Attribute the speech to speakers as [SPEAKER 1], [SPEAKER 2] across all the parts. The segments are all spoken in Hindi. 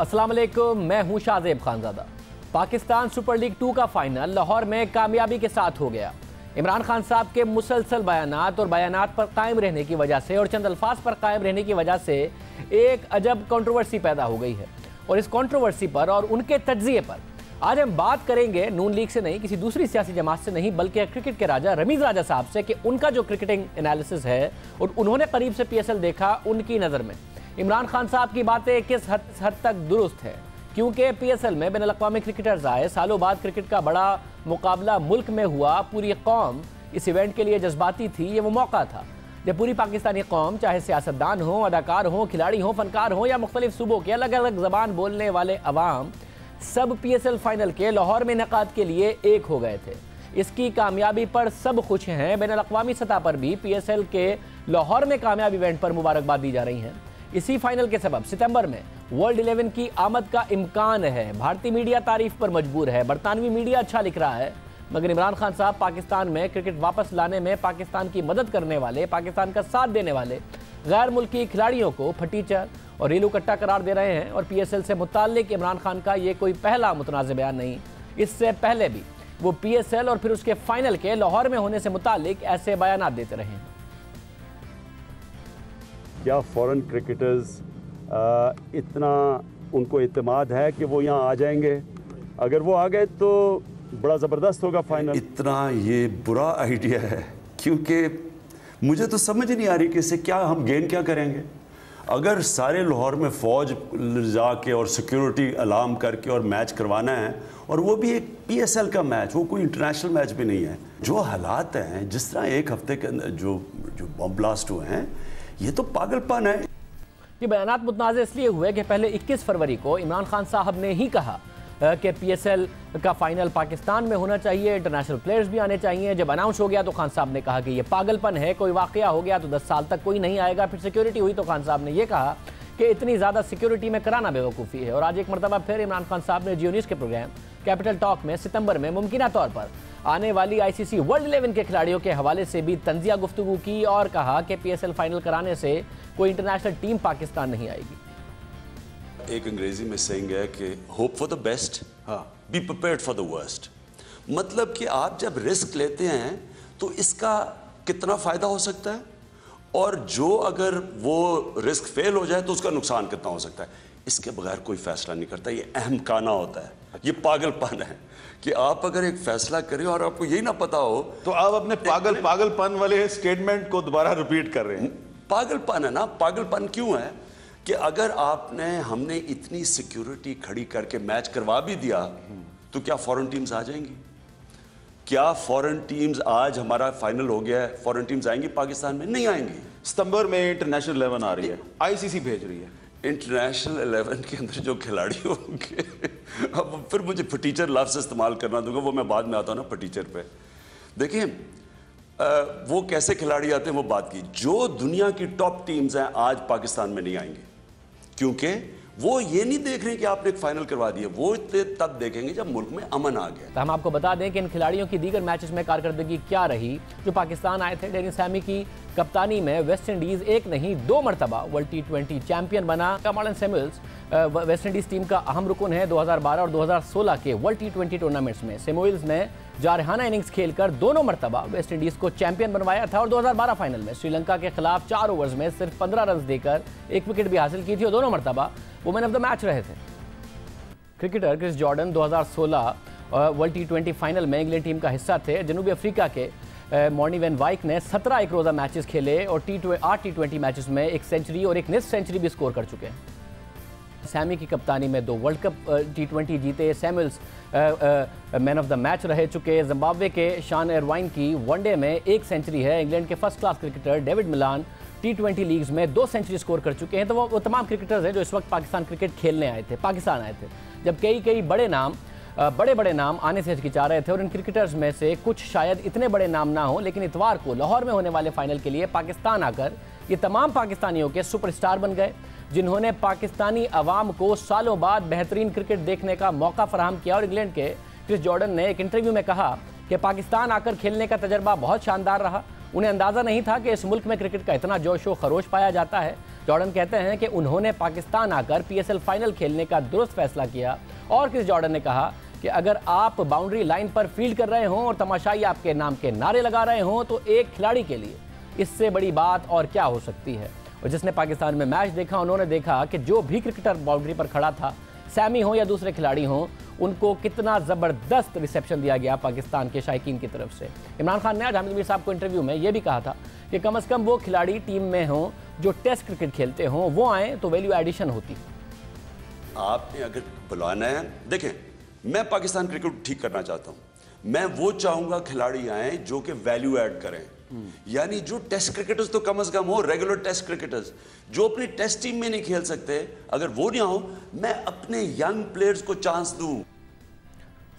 [SPEAKER 1] अस्सलाम वालेकुम, मैं हूं शाहजेब खानजादा। पाकिस्तान सुपर लीग 2 का फाइनल लाहौर में कामयाबी के साथ हो गया। इमरान खान साहब के मुसलसल बयानात और बयानात पर कायम रहने की वजह से और चंद अल्फाज पर कायम रहने की वजह से एक अजब कंट्रोवर्सी पैदा हो गई है। और इस कंट्रोवर्सी पर और उनके तज्जिए पर आज हम बात करेंगे, नून लीग से नहीं, किसी दूसरी सियासी जमात से नहीं, बल्कि क्रिकेट के राजा रमीज राजा साहब से, कि उनका जो क्रिकेटिंग एनालिसिस है और उन्होंने करीब से PSL देखा, उनकी नज़र में इमरान खान साहब की बातें किस हद तक दुरुस्त है। क्योंकि PSL में बैनुल अक़वामी क्रिकेटर्स आए, सालों बाद क्रिकेट का बड़ा मुकाबला मुल्क में हुआ, पूरी कौम इस इवेंट के लिए जज्बाती थी। ये वो मौका था जब पूरी पाकिस्तानी कौम, चाहे सियासतदान हो, अदाकार हो, खिलाड़ी हो, फनकार हो या मुख्तलिफ सूबों के अलग अलग ज़बान बोलने वाले अवाम, सब PSL फाइनल के लाहौर में इनेकाद के लिए एक हो गए थे। इसकी कामयाबी पर सब खुश हैं। बैनुल अक़वामी सतह पर भी PSL के लाहौर में कामयाब इवेंट पर मुबारकबाद दी जा रही हैं। इसी फाइनल के सबब सितंबर में वर्ल्ड 11 की आमद का इम्कान है। भारतीय मीडिया तारीफ पर मजबूर है, बरतानवी मीडिया अच्छा लिख रहा है, मगर इमरान खान साहब पाकिस्तान में क्रिकेट वापस लाने में पाकिस्तान की मदद करने वाले, पाकिस्तान का साथ देने वाले गैर मुल्की खिलाड़ियों को फटीचर और रेलू कट्टा करार दे रहे हैं। और PSL से मुताल्लिक इमरान खान का ये कोई पहला मुतनाज़ बयान नहीं, इससे पहले भी वो PSL और फिर उसके फाइनल के लाहौर में होने से मुताल्लिक ऐसे बयान देते रहे हैं।
[SPEAKER 2] क्या फॉरेन क्रिकेटर्स इतना उनको इत्मीनान है कि वो यहाँ आ जाएंगे? अगर वो आ गए तो बड़ा ज़बरदस्त होगा फाइनल।
[SPEAKER 3] इतना ये बुरा आइडिया है, क्योंकि मुझे तो समझ नहीं आ रही कि इससे क्या हम गेन क्या करेंगे। अगर सारे लाहौर में फ़ौज जाके और सिक्योरिटी अलार्म करके और मैच करवाना है, और वो भी एक PSL का मैच, वो कोई इंटरनेशनल मैच भी नहीं है। जो हालात हैं, जिस तरह एक हफ्ते के अंदर जो बम ब्लास्ट हुए हैं, ये तो पागलपन है।
[SPEAKER 1] ये बयानात मुतनाज़ इसलिए हुए कि पहले 21 फरवरी को इमरान खान साहब ने ही कहा कि PSL का फाइनल पाकिस्तान में होना चाहिए, इंटरनेशनल प्लेयर्स भी आने चाहिए। जब अनाउंस हो गया तो खान साहब ने कहा कि ये पागलपन है, कोई वाक़या हो गया तो 10 साल तक कोई नहीं आएगा। फिर सिक्योरिटी हुई तो खान साहब ने यह कहा कि इतनी ज़्यादा सिक्योरिटी में कराना बेवकूफ़ी है। और आज एक मरतबा फिर इमरान खान साहब ने जियो न्यूज़ के प्रोग्राम कैपिटल टॉक में सितंबर में मुमकिना तौर पर आने वाली ICC वर्ल्ड 11 के खिलाड़ियों के हवाले से भी तंजिया गुफ्तगू की और कहा कि PSL फाइनल कराने से कोई इंटरनेशनल टीम पाकिस्तान नहीं आएगी।
[SPEAKER 3] एक अंग्रेजी में सेइंग है कि hope for the best, be prepared for the worst. मतलब कि आप जब रिस्क लेते हैं तो इसका कितना फ़ायदा हो सकता है, और जो अगर वो रिस्क फेल हो जाए तो उसका नुकसान कितना हो सकता है, इसके बगैर कोई फैसला नहीं करता। ये अहमकाना होता है, ये पागलपन है कि आप अगर एक फैसला करें और आपको यही ना पता हो।
[SPEAKER 4] तो आप अपने पागलपन वाले स्टेटमेंट को दोबारा रिपीट कर रहे हैं।
[SPEAKER 3] पागलपन है ना। पागलपन क्यों है कि अगर हमने इतनी सिक्योरिटी खड़ी करके मैच करवा भी दिया तो क्या फॉरेन टीम्स आ जाएंगी? क्या फॉरेन टीम्स, आज हमारा फाइनल हो गया है, फॉरेन टीम्स आएंगी पाकिस्तान में? नहीं आएंगी।
[SPEAKER 4] सितंबर में इंटरनेशनल 11 आ रही है, ICC भेज रही है।
[SPEAKER 3] इंटरनेशनल 11 के अंदर जो खिलाड़ी होंगे, अब फिर मुझे फटीचर लफ्ज़ इस्तेमाल करना दूंगा, वो मैं बाद में आता हूँ ना फटीचर पे। देखिए वो कैसे खिलाड़ी आते हैं वो बात की। जो दुनिया की टॉप टीम्स हैं आज पाकिस्तान में नहीं आएंगे, क्योंकि वो ये नहीं देख रहे कि आपने एक फाइनल करवा दिया, वो तब देखेंगे जब मुल्क में अमन आ गया।
[SPEAKER 1] तो हम आपको बता दें कि इन खिलाड़ियों की दीगर मैचेस में कारकर्दगी क्या रही जो पाकिस्तान आए थे। डेनिस सैमी की कप्तानी में वेस्ट इंडीज़ एक नहीं 2 मरतबा वर्ल्ड T20 चैंपियन बना। Marlon Samuels West Indies team का अहम रुकन है। 2012 और 2016 के वर्ल्ड T20 टूर्नामेंट्स में सैमुअल्स ने जारहाना इनिंग्स खेलकर दोनों मरतबा वेस्ट इंडीज़ को चैंपियन बनवाया था। और 2012 फाइनल में श्रीलंका के खिलाफ 4 ओवर्स में सिर्फ 15 रन देकर 1 विकेट भी हासिल की थी और दोनों मरतबा वो मैन ऑफ द मैच रहे थे। Cricketer Chris Jordan 2016 world T20 final में इंग्लैंड टीम का हिस्सा थे। जनूबी अफ्रीका के मॉर्नी वैन वाइक ने 17 एक रोज़ा मैचेस खेले और 8 T20 मैचेस में 1 सेंचुरी और 1 निस्फ सेंचुरी भी स्कोर कर चुके हैं। सैमी की कप्तानी में 2 वर्ल्ड कप T20 जीते। Samuel's man of the match रह चुके। जिम्बाब्वे के शान एरवाइन की वनडे में 1 सेंचुरी है। इंग्लैंड के फर्स्ट क्लास क्रिकेटर डेविड मिलान T20 लीग्स में 2 सेंचुरी स्कोर कर चुके हैं। तो वो तमाम क्रिकेटर्स हैं जो इस वक्त पाकिस्तान क्रिकेट खेलने आए थे, पाकिस्तान आए थे, जब कई बड़े नाम आने से हिचकिचा रहे थे। और इन क्रिकेटर्स में से कुछ शायद इतने बड़े नाम ना हो, लेकिन इतवार को लाहौर में होने वाले फाइनल के लिए पाकिस्तान आकर ये तमाम पाकिस्तानियों के सुपरस्टार बन गए, जिन्होंने पाकिस्तानी अवाम को सालों बाद बेहतरीन क्रिकेट देखने का मौका फराहम किया। और इंग्लैंड के क्रिस जॉर्डन ने एक इंटरव्यू में कहा कि पाकिस्तान आकर खेलने का तजर्बा बहुत शानदार रहा। उन्हें अंदाज़ा नहीं था कि इस मुल्क में क्रिकेट का इतना जोश व खरोश पाया जाता है। जॉर्डन कहते हैं कि उन्होंने पाकिस्तान आकर PSL फाइनल खेलने का दुरुस्त फैसला किया। और क्रिस जॉर्डन ने कहा कि अगर आप बाउंड्री लाइन पर फील्ड कर रहे हों और तमाशाई आपके नाम के नारे लगा रहे हों तो एक खिलाड़ी के लिए इससे बड़ी बात और क्या हो सकती है। और जिसने पाकिस्तान में मैच देखा उन्होंने देखा कि जो भी क्रिकेटर बाउंड्री पर खड़ा था, सैमी हो या दूसरे खिलाड़ी हों, उनको कितना ज़बरदस्त रिसेप्शन दिया गया पाकिस्तान के शायकीन की तरफ से। इमरान खान ने आज हामिद मीर साहब को इंटरव्यू में यह भी कहा था कि कम से कम वो खिलाड़ी टीम में हों जो टेस्ट क्रिकेट खेलते हों, वो आए तो वैल्यू एडिशन होती।
[SPEAKER 3] आपने अगर बुलाना है, देखें मैं पाकिस्तान क्रिकेट ठीक करना चाहता हूं। मैं वो चाहूंगा खिलाड़ी आए जो कि वैल्यू ऐड करें, यानी जो टेस्ट क्रिकेटर्स तो कम से कम हो, रेगुलर टेस्ट क्रिकेटर्स जो अपनी टेस्ट टीम में नहीं खेल सकते, अगर वो नहीं हो, मैं अपने यंग प्लेयर्स को चांस दूं।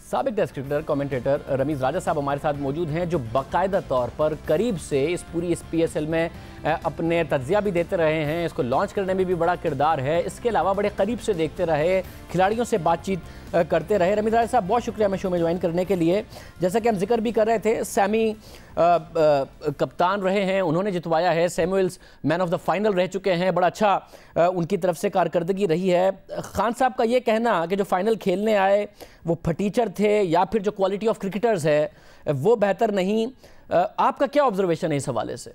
[SPEAKER 1] साबिक टेस्ट क्रिकेटर कमेंटेटर रमीज राजा साहब हमारे साथ मौजूद हैं, जो बाकायदा तौर पर करीब से इस पूरी PSL में अपने तज्जिया भी देते रहे हैं, इसको लॉन्च करने में भी बड़ा किरदार है, इसके अलावा बड़े करीब से देखते रहे, खिलाड़ियों से बातचीत करते रहे। रमीज राजा साहब बहुत शुक्रिया हमें शो में ज्वाइन करने के लिए। जैसा कि हम जिक्र भी कर रहे थे, सैमी कप्तान रहे हैं, उन्होंने जितवाया है, Samuel's man of the final रह चुके हैं, बड़ा अच्छा उनकी तरफ से कारकर्दगी रही है। खान साहब का ये कहना कि जो फाइनल खेलने आए वो फटीचर थे या फिर जो क्वालिटी ऑफ क्रिकेटर्स है वो बेहतर नहीं, आपका क्या ऑब्जर्वेशन है इस हवाले से?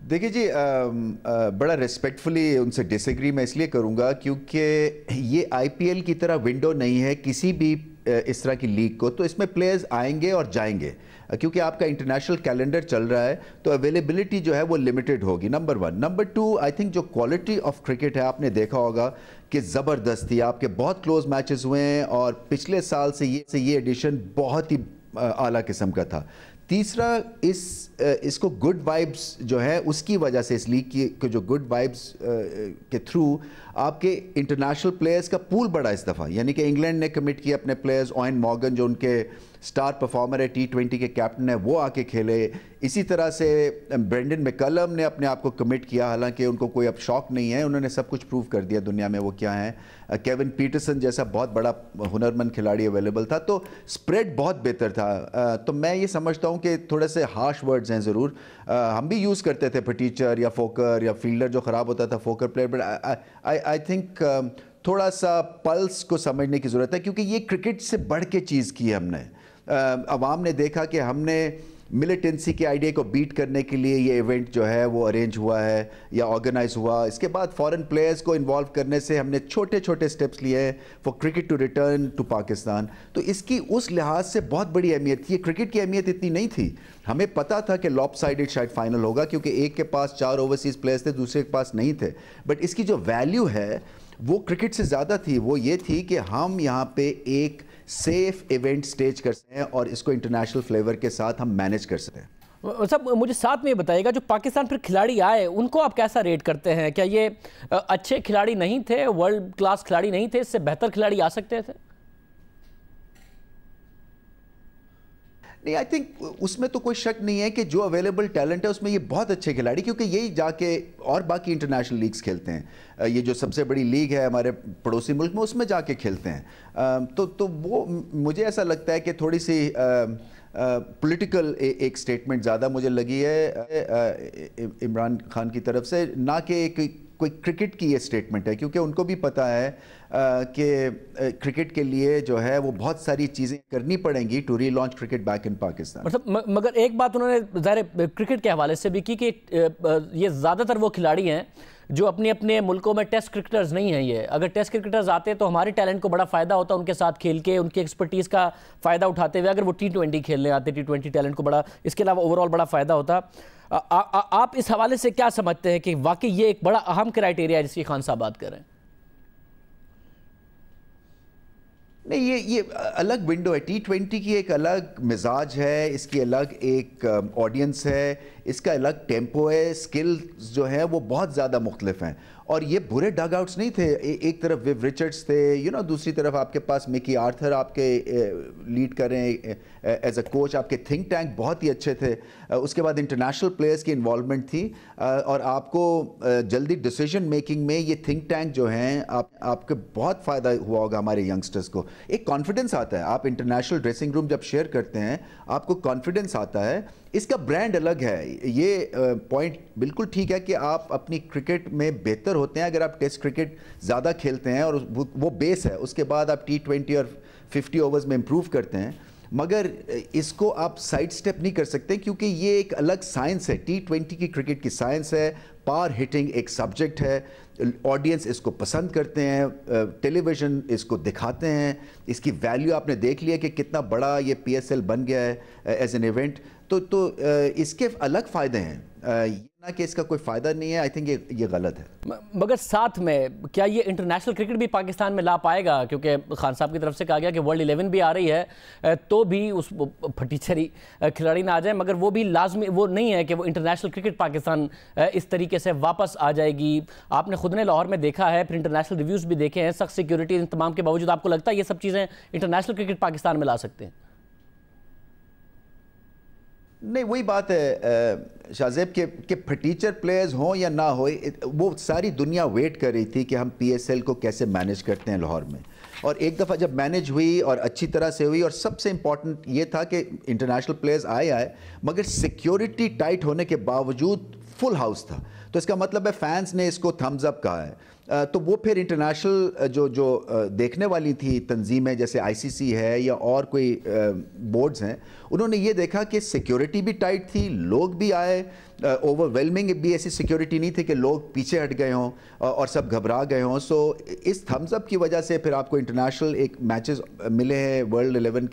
[SPEAKER 5] देखिए जी, बड़ा रिस्पेक्टफुली उनसे डिसएग्री मैं इसलिए करूंगा क्योंकि ये IPL की तरह विंडो नहीं है किसी भी इस तरह की लीग को, तो इसमें प्लेयर्स आएंगे और जाएंगे क्योंकि आपका इंटरनेशनल कैलेंडर चल रहा है, तो अवेलेबिलिटी जो है वो लिमिटेड होगी, नंबर 1। नंबर 2, आई थिंक जो क्वालिटी ऑफ क्रिकेट है आपने देखा होगा कि ज़बरदस्त थी, आपके बहुत क्लोज मैचेस हुए हैं और पिछले साल से ये एडिशन बहुत ही आला किस्म का था। तीसरा, इसको गुड वाइब्स जो है उसकी वजह से, इस लीग की जो गुड वाइब्स के थ्रू आपके इंटरनेशनल प्लेयर्स का पूल बढ़ा इस दफ़ा, यानी कि इंग्लैंड ने कमिट किया अपने प्लेयर्स, ओवेन मॉर्गन जो उनके स्टार परफॉर्मर है, T20 के कैप्टन है, वो आके खेले। इसी तरह से ब्रेंडन मैकलम ने अपने आप को कमिट किया, हालांकि उनको कोई अब शौक नहीं है, उन्होंने सब कुछ प्रूव कर दिया दुनिया में वो क्या है। केविन पीटरसन जैसा बहुत बड़ा हुनरमंद खिलाड़ी अवेलेबल था, तो स्प्रेड बहुत बेहतर था। तो मैं ये समझता हूँ कि थोड़े से हार्श वर्ड्स हैं ज़रूर, हम भी यूज़ करते थे फटीचर या फोकर या फील्डर जो ख़राब होता था, फोकर प्लेयर, बट आई थिंक थोड़ा सा पल्स को समझने की ज़रूरत है क्योंकि ये क्रिकेट से बढ़ के चीज़ की है हमने। अवाम ने देखा कि हमने मिलिटेंसी के आइडिया को बीट करने के लिए ये इवेंट जो है वो अरेंज हुआ है या ऑर्गेनाइज हुआ। इसके बाद फॉरेन प्लेयर्स को इन्वॉल्व करने से हमने छोटे छोटे स्टेप्स लिए हैं for cricket to return to Pakistan. तो इसकी उस लिहाज से बहुत बड़ी अहमियत थी। क्रिकेट की अहमियत इतनी नहीं थी, हमें पता था कि लॉपसाइडेड शायद फाइनल होगा क्योंकि एक के पास 4 ओवरसीज़ प्लेयर्स थे, दूसरे के पास नहीं थे। बट इसकी जो वैल्यू है वो क्रिकेट से ज़्यादा थी, वो ये थी कि हम यहाँ पे एक सेफ इवेंट स्टेज कर सकते हैं और इसको इंटरनेशनल फ्लेवर के साथ हम मैनेज कर सकते हैं।
[SPEAKER 1] सब मुझे साथ में ये बताइएगा, जो पाकिस्तान फिर खिलाड़ी आए उनको आप कैसा रेट करते हैं? क्या ये अच्छे खिलाड़ी नहीं थे, वर्ल्ड क्लास खिलाड़ी नहीं थे, इससे बेहतर खिलाड़ी आ सकते थे?
[SPEAKER 5] नहीं, आई थिंक उसमें तो कोई शक नहीं है कि जो अवेलेबल टैलेंट है उसमें ये बहुत अच्छे खिलाड़ी, क्योंकि यही जाके और बाकी इंटरनेशनल लीग्स खेलते हैं। ये जो सबसे बड़ी लीग है हमारे पड़ोसी मुल्क में उसमें जाके खेलते हैं। तो वो मुझे ऐसा लगता है कि थोड़ी सी पॉलिटिकल एक स्टेटमेंट ज़्यादा मुझे लगी है इमरान खान की तरफ से, ना कि कोई क्रिकेट की ये स्टेटमेंट है, क्योंकि उनको भी पता है कि क्रिकेट के लिए जो है वो बहुत सारी चीज़ें करनी पड़ेंगी to relaunch cricket back in Pakistan.
[SPEAKER 1] मतलब मगर एक बात उन्होंने ज़ाहिर क्रिकेट के हवाले से भी की कि ये ज़्यादातर वो खिलाड़ी हैं जो अपने अपने मुल्कों में टेस्ट क्रिकेटर्स नहीं हैं। ये अगर टेस्ट क्रिकेटर्स आते तो हमारे टैलेंट को बड़ा फ़ायदा होता, उनके साथ खेल के उनकी एक्सपर्टीज़ का फ़ायदा उठाते हुए। अगर वो T20 खेलने आते, T20 टैलेंट को बड़ा, इसके अलावा ओवरऑल बड़ा फ़ायदा होता। आप इस हवाले से क्या समझते हैं कि वाकई ये एक बड़ा अहम क्राइटेरिया है जिसकी खान साहब बात कर रहे हैं?
[SPEAKER 5] नहीं, ये अलग विंडो है। T20 की एक अलग मिजाज है, इसकी अलग एक ऑडियंस है, इसका अलग टेम्पो है, स्किल्स जो है वो बहुत ज़्यादा मुख्तलिफ हैं। और ये बुरे डग आउट्स नहीं थे। एक तरफ विव रिचर्ड्स थे, दूसरी तरफ आपके पास मिकी आर्थर आपके लीड कर रहे हैं एज अ कोच। आपके थिंक टैंक बहुत ही अच्छे थे। उसके बाद इंटरनेशनल प्लेयर्स की इन्वॉल्वमेंट थी और आपको जल्दी डिसीजन मेकिंग में ये थिंक टैंक जो हैं आपके बहुत फ़ायदा हुआ होगा हमारे यंगस्टर्स को। एक कॉन्फिडेंस आता है, आप इंटरनेशनल ड्रेसिंग रूम जब शेयर करते हैं आपको कॉन्फिडेंस आता है। इसका ब्रांड अलग है। ये पॉइंट बिल्कुल ठीक है कि आप अपनी क्रिकेट में बेहतर होते हैं अगर आप टेस्ट क्रिकेट ज़्यादा खेलते हैं और वो बेस है, उसके बाद आप T20 और 50 ओवर्स में इम्प्रूव करते हैं। मगर इसको आप साइड स्टेप नहीं कर सकते क्योंकि ये एक अलग साइंस है। T20 की क्रिकेट की साइंस है। पावर हिटिंग एक सब्जेक्ट है, ऑडियंस इसको पसंद करते हैं, टेलीविज़न इसको दिखाते हैं, इसकी वैल्यू आपने देख लिया कि कितना बड़ा ये PSL बन गया है एज एन इवेंट। तो इसके अलग फ़ायदे हैं, ये ना कि इसका कोई फ़ायदा नहीं है। आई थिंक ये गलत है।
[SPEAKER 1] मगर साथ में क्या ये इंटरनेशनल क्रिकेट भी पाकिस्तान में ला पाएगा? क्योंकि खान साहब की तरफ से कहा गया कि वर्ल्ड 11 भी आ रही है तो भी उस फटीचरी खिलाड़ी ना आ जाए, मगर वो भी लाजमी वो नहीं है कि वो इंटरनेशनल क्रिकेट पाकिस्तान इस तरीके से वापस आ जाएगी। आपने खुद ने लाहौर में देखा है, फिर इंटरनेशनल रिव्यूज़ भी देखे हैं, सख्त सिक्योरिटी इंतजाम के बावजूद आपको लगता है ये सब चीज़ें इंटरनेशनल क्रिकेट पाकिस्तान में ला सकते हैं?
[SPEAKER 5] नहीं, वही बात है शाहजेब के फटीचर प्लेयर्स हों या ना हो, वो सारी दुनिया वेट कर रही थी कि हम PSL को कैसे मैनेज करते हैं लाहौर में। और एक दफ़ा जब मैनेज हुई और अच्छी तरह से हुई, और सबसे इम्पॉर्टेंट ये था कि इंटरनेशनल प्लेयर्स आए मगर सिक्योरिटी टाइट होने के बावजूद फुल हाउस था। तो इसका मतलब है फैंस ने इसको थम्स अप कहा है। तो वो फिर इंटरनेशनल जो देखने वाली थी तंजीमें जैसे ICC है या और कोई बोर्ड्स हैं, उन्होंने ये देखा कि सिक्योरिटी भी टाइट थी, लोग भी आए, ओवरवेलमिंग भी ऐसी सिक्योरिटी नहीं थी कि लोग पीछे हट गए हों और सब घबरा गए हों। सो इस थम्स अप की वजह से फिर आपको इंटरनेशनल एक मैचेस मिले हैं वर्ल्ड 11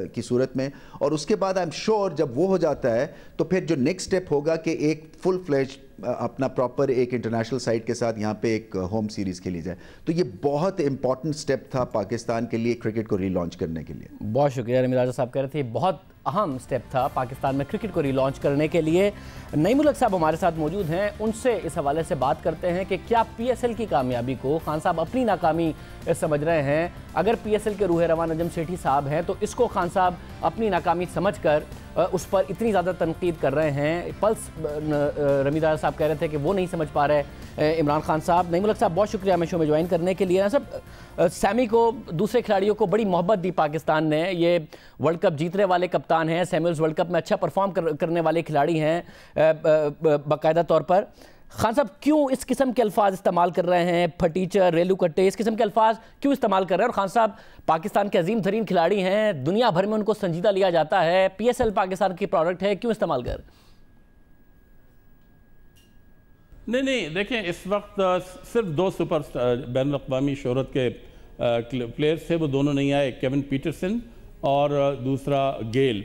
[SPEAKER 5] की सूरत में। और उसके बाद आई एम श्योर जब वो हो जाता है तो फिर जो नेक्स्ट स्टेप होगा कि एक फुल फ्लेज अपना प्रॉपर एक इंटरनेशनल साइड के साथ यहाँ पे एक होम सीरीज़ खेली जाए। तो ये बहुत इंपॉर्टेंट स्टेप था पाकिस्तान के लिए क्रिकेट को रीलॉन्च करने के लिए।
[SPEAKER 1] बहुत शुक्रिया। रमीज़ राजा साहब कह रहे थे बहुत अहम स्टेप था पाकिस्तान में क्रिकेट को रीलॉन्च करने के लिए। नईम उल हक साहब हमारे साथ मौजूद हैं, उनसे इस हवाले से बात करते हैं कि क्या PSL की कामयाबी को खान साहब अपनी नाकामी समझ रहे हैं? अगर PSL के रूह रवान नजम सेठी साहब हैं तो इसको खान साहब अपनी नाकामी समझकर उस पर इतनी ज़्यादा तनकीद कर रहे हैं। पल्स रमीज़ राजा साहब कह रहे थे कि वो नहीं समझ पा रहे इमरान खान साहब। नईम उल हक साहब बहुत शुक्रिया हमें शो में ज्वाइन करने के लिए। सब सैमी को, दूसरे खिलाड़ियों को बड़ी मोहब्बत दी पाकिस्तान ने। ये वर्ल्ड कप जीतने वाले कप्तान हैं, सैमुअल्स वर्ल्ड कप में अच्छा परफॉर्म करने वाले खिलाड़ी हैं बाकायदा तौर पर। खान साहब क्यों इस किस्म के अल्फाज इस्तेमाल कर रहे हैं? फटीचर, रेलू कट्टे, इस किस्म के अल्फाज क्यों इस्तेमाल कर रहे हैं? और खान साहब पाकिस्तान के अजीम तरीन खिलाड़ी हैं, दुनिया भर में उनको संजीदा लिया जाता है, PSL पाकिस्तान की प्रोडक्ट है, क्यों इस्तेमाल कर?
[SPEAKER 6] नहीं, देखें इस वक्त सिर्फ 2 सुपर बैनुल अक़वामी शोहरत के प्लेयर्स थे, वो दोनों नहीं आए, केविन पीटरसन और दूसरा गेल।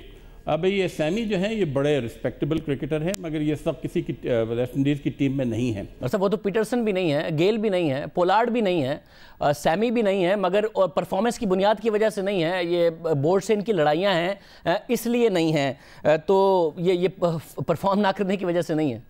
[SPEAKER 6] अब ये सैमी जो है ये बड़े रिस्पेक्टेबल क्रिकेटर हैं, मगर ये सब किसी की वेस्ट इंडीज़ की टीम में नहीं है।
[SPEAKER 1] मतलब वो तो पीटरसन भी नहीं है, गेल भी नहीं है, पोलार्ड भी नहीं है, सैमी भी नहीं है, मगर और परफॉर्मेंस की बुनियाद की वजह से नहीं है, ये बोर्ड से इनकी लड़ाइयाँ हैं इसलिए नहीं है। तो ये परफॉर्म ना करने की वजह से नहीं है।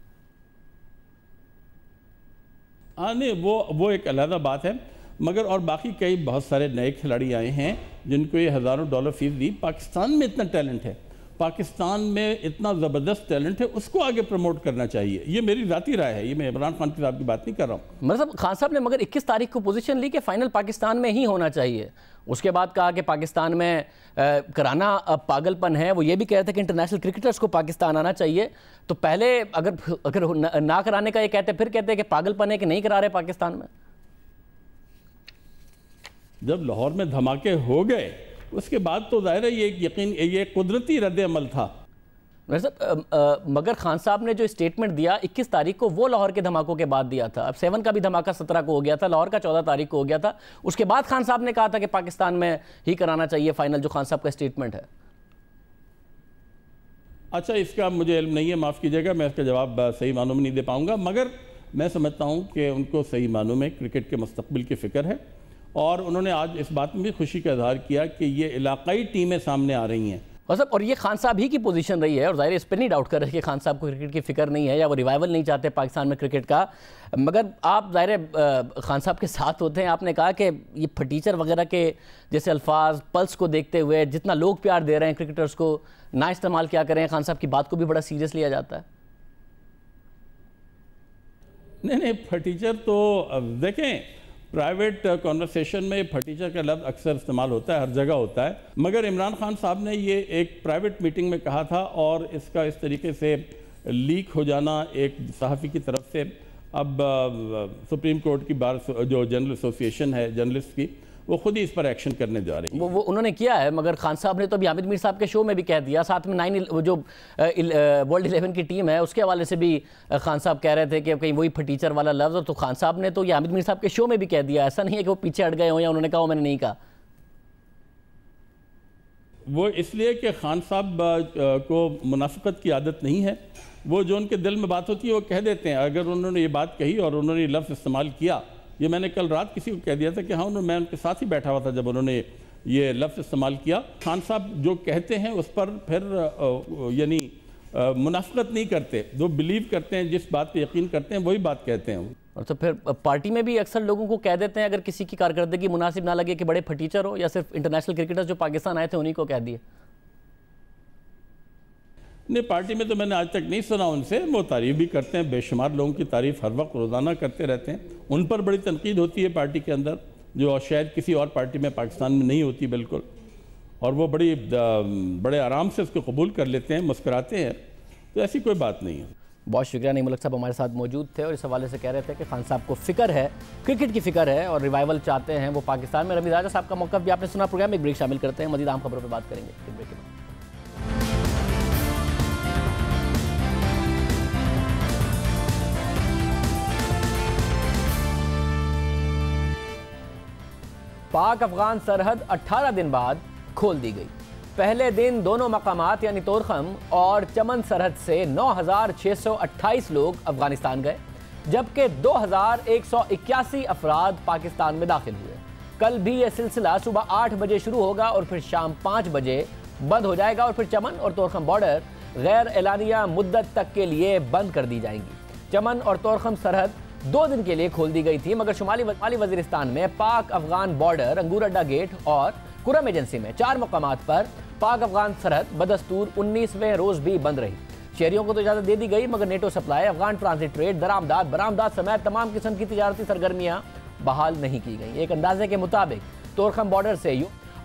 [SPEAKER 6] हाँ नहीं, वो एक अलग बात है, मगर और बाकी कई बहुत सारे नए खिलाड़ी आए हैं जिनको ये हज़ारों डॉलर फीस दी। पाकिस्तान में इतना टैलेंट है, पाकिस्तान में इतना ज़बरदस्त टैलेंट है, उसको आगे प्रमोट करना चाहिए। ये मेरी ज़ाती राय है, ये मैं इमरान खान साहब की बात नहीं कर रहा हूँ।
[SPEAKER 1] मतलब खान साहब ने मगर 21 तारीख को पोजीशन ली कि फाइनल पाकिस्तान में ही होना चाहिए। उसके बाद कहा कि पाकिस्तान में कराना पागलपन है। वो ये भी कह रहे थे कि इंटरनेशनल क्रिकेटर्स को पाकिस्तान आना चाहिए। तो पहले अगर ना कराने का ये कहते, फिर कहते कि पागलपन है कि नहीं करा रहे पाकिस्तान में।
[SPEAKER 6] जब लाहौर में धमाके हो गए उसके बाद तो जाहिर है ये एक यकीन, ये कुदरती रद्द अमल था।
[SPEAKER 1] मगर खान साहब ने जो स्टेटमेंट दिया 21 तारीख को, वो लाहौर के धमाकों के बाद दिया था। अब 7 का भी धमाका 17 को हो गया था, लाहौर का 14 तारीख को हो गया था। उसके बाद खान साहब ने कहा था कि पाकिस्तान में ही कराना चाहिए फाइनल, जो खान साहब का स्टेटमेंट है।
[SPEAKER 6] अच्छा, इसका मुझे इल्म नहीं है, माफ़ कीजिएगा, मैं इसका जवाब सही मानों में नहीं दे पाऊँगा, मगर मैं समझता हूँ कि उनको सही मानों में क्रिकेट के मुस्तकबिल की फ़िक्र है। और उन्होंने आज इस बात में भी खुशी का इजहार किया कि ये इलाकाई टीमें सामने आ रही हैं।
[SPEAKER 1] मतलब और ये खान साहब ही की पोजीशन रही है, और जाहिर इस पर नहीं डाउट कर रहे कि खान साहब को क्रिकेट की फिक्र नहीं है या वो रिवाइवल नहीं चाहते पाकिस्तान में क्रिकेट का, मगर आप जाहिर खान साहब के साथ होते हैं। आपने कहा कि ये फटीचर वगैरह के जैसे अल्फाज पल्स को देखते हुए जितना लोग प्यार दे रहे हैं क्रिकेटर्स को, ना इस्तेमाल क्या करें, खान साहब की बात को भी बड़ा सीरियस लिया जाता है।
[SPEAKER 6] नहीं, फटीचर तो देखें, प्राइवेट कॉन्वर्सेशन में फटीचर का लफ्ज़ अक्सर इस्तेमाल होता है, हर जगह होता है, मगर इमरान खान साहब ने ये एक प्राइवेट मीटिंग में कहा था और इसका इस तरीके से लीक हो जाना एक सहाफ़ी की तरफ से, अब सुप्रीम कोर्ट की बार जो जनरल एसोसिएशन है जर्नलिस्ट की, वो खुद ही इस पर एक्शन करने जा रही है।
[SPEAKER 1] वो उन्होंने किया है, मगर खान साहब ने तो अभी हामिद मीर साहब के शो में भी कह दिया, साथ में जो वर्ल्ड 11 की टीम है उसके हवाले से भी खान साहब कह रहे थे कि कहीं वही फटीचर वाला लफ्ज़, और तो खान साहब ने तो ये हामिद मीर साहब के शो में भी कह दिया। ऐसा नहीं है कि वो पीछे हट गए हों या उन्होंने कहा मैंने नहीं कहा।
[SPEAKER 6] वो इसलिए कि खान साहब को मुनाफिकत की आदत नहीं है, वो जो उनके दिल में बात होती है वो कह देते हैं। अगर उन्होंने ये बात कही और उन्होंने लफ्ज़ इस्तेमाल किया, ये मैंने कल रात किसी को कह दिया था कि हाँ, मैं उनके साथ ही बैठा हुआ था जब उन्होंने ये लफ्ज़ इस्तेमाल किया। खान साहब जो कहते हैं उस पर फिर यानी मुनाफिकत नहीं करते, जो बिलीव करते हैं, जिस बात पे यकीन करते हैं वही बात कहते हैं।
[SPEAKER 1] और तो फिर पार्टी में भी अक्सर लोगों को कह देते हैं, अगर किसी की कारकर्दगी मुनासिब ना लगे कि बड़े फटीचर हो, या सिर्फ इंटरनेशनल क्रिकेटर्स जो पाकिस्तान आए थे उन्हीं को कह दिए।
[SPEAKER 6] नहीं, पार्टी में तो मैंने आज तक नहीं सुना उनसे, वो तारीफ़ भी करते हैं, बेशुमार लोगों की तारीफ़ हर वक्त रोज़ाना करते रहते हैं। उन पर बड़ी तनकीद होती है पार्टी के अंदर, जो शायद किसी और पार्टी में पाकिस्तान में नहीं होती बिल्कुल, और वो बड़े आराम से उसको कबूल कर लेते हैं, मुस्कुराते हैं, तो ऐसी कोई बात नहीं है।
[SPEAKER 1] बहुत शुक्रिया। नहीं मुल्क साहब हमारे साथ मौजूद थे और इस हवाले से कह रहे थे कि खान साहब को फिक्र है, क्रिकेट की फिक्र है और रिवाइवल चाहते हैं वो पाकिस्तान में। रमीज़ राजा साहब का मौक़िफ़ भी आपने सुना। प्रोग्राम एक ब्रेक शामिल करते हैं, मज़ीद आम खबरों पर बात करेंगे एक ब्रेक के बाद। पाक अफगान सरहद 18 दिन बाद खोल दी गई। पहले दिन दोनों मकामात यानी तोरखम और चमन सरहद से 9,628 लोग अफगानिस्तान गए, जबकि 2,181 अफराद पाकिस्तान में दाखिल हुए। कल भी यह सिलसिला सुबह 8 बजे शुरू होगा और फिर शाम 5 बजे बंद हो जाएगा, और फिर चमन और तोरखम बॉर्डर गैर एलानिया मुद्दत तक के लिए बंद कर दी जाएंगी। चमन और तोरखम सरहद 2 दिन के लिए खोल दी गई थी, मगर शुमाली वजीरिस्तान में पाक अफगान बॉर्डर, अंगूर अड्डा गेट और कुरम एजेंसी में 4 मकामात पर पाक अफगान सरहद बदस्तूर 19वें रोज भी बंद रही। शहरियों को तो इजाजत दे दी गई, मगर NATO supply, Afghan transit trade, दरामदाद, बरामदाद समेत तमाम किस्म की तिजारती सरगर्मियां बहाल नहीं की गई। एक अंदाजे के मुताबिक तोरखम बॉर्डर से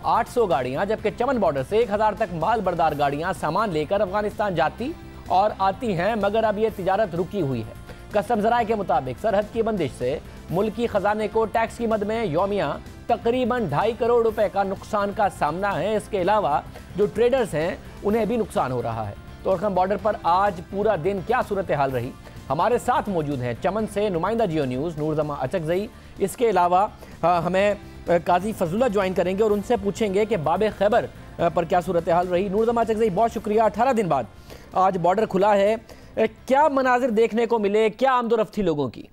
[SPEAKER 1] 800 गाड़ियां, जबकि चमन बॉर्डर से 1000 तक माल बरदार गाड़ियां सामान लेकर अफगानिस्तान जाती और आती हैं, मगर अब यह तिजारत रुकी हुई है। कस्टम ज़राए के मुताबिक सरहद की बंदिश से मुल्की खजाने को टैक्स की मद में यौमिया तकरीबन 2.5 करोड़ रुपए का नुकसान का सामना है। इसके अलावा जो ट्रेडर्स हैं उन्हें भी नुकसान हो रहा है। तोरखम बॉर्डर पर आज पूरा दिन क्या सूरत हाल रही, हमारे साथ मौजूद हैं चमन से नुमाइंदा जियो न्यूज़ नूरजमा अचकजई। इसके अलावा हमें काजी फजलुल्लाह ज्वाइन करेंगे और उनसे पूछेंगे कि बाब खैबर पर क्या सूरत हाल रही। नूरजमा अचकजई, बहुत शुक्रिया। 18 दिन बाद आज बॉर्डर खुला है, क्या मनाजिर देखने को मिले, क्या आमदोरफ्त थी लोगों की?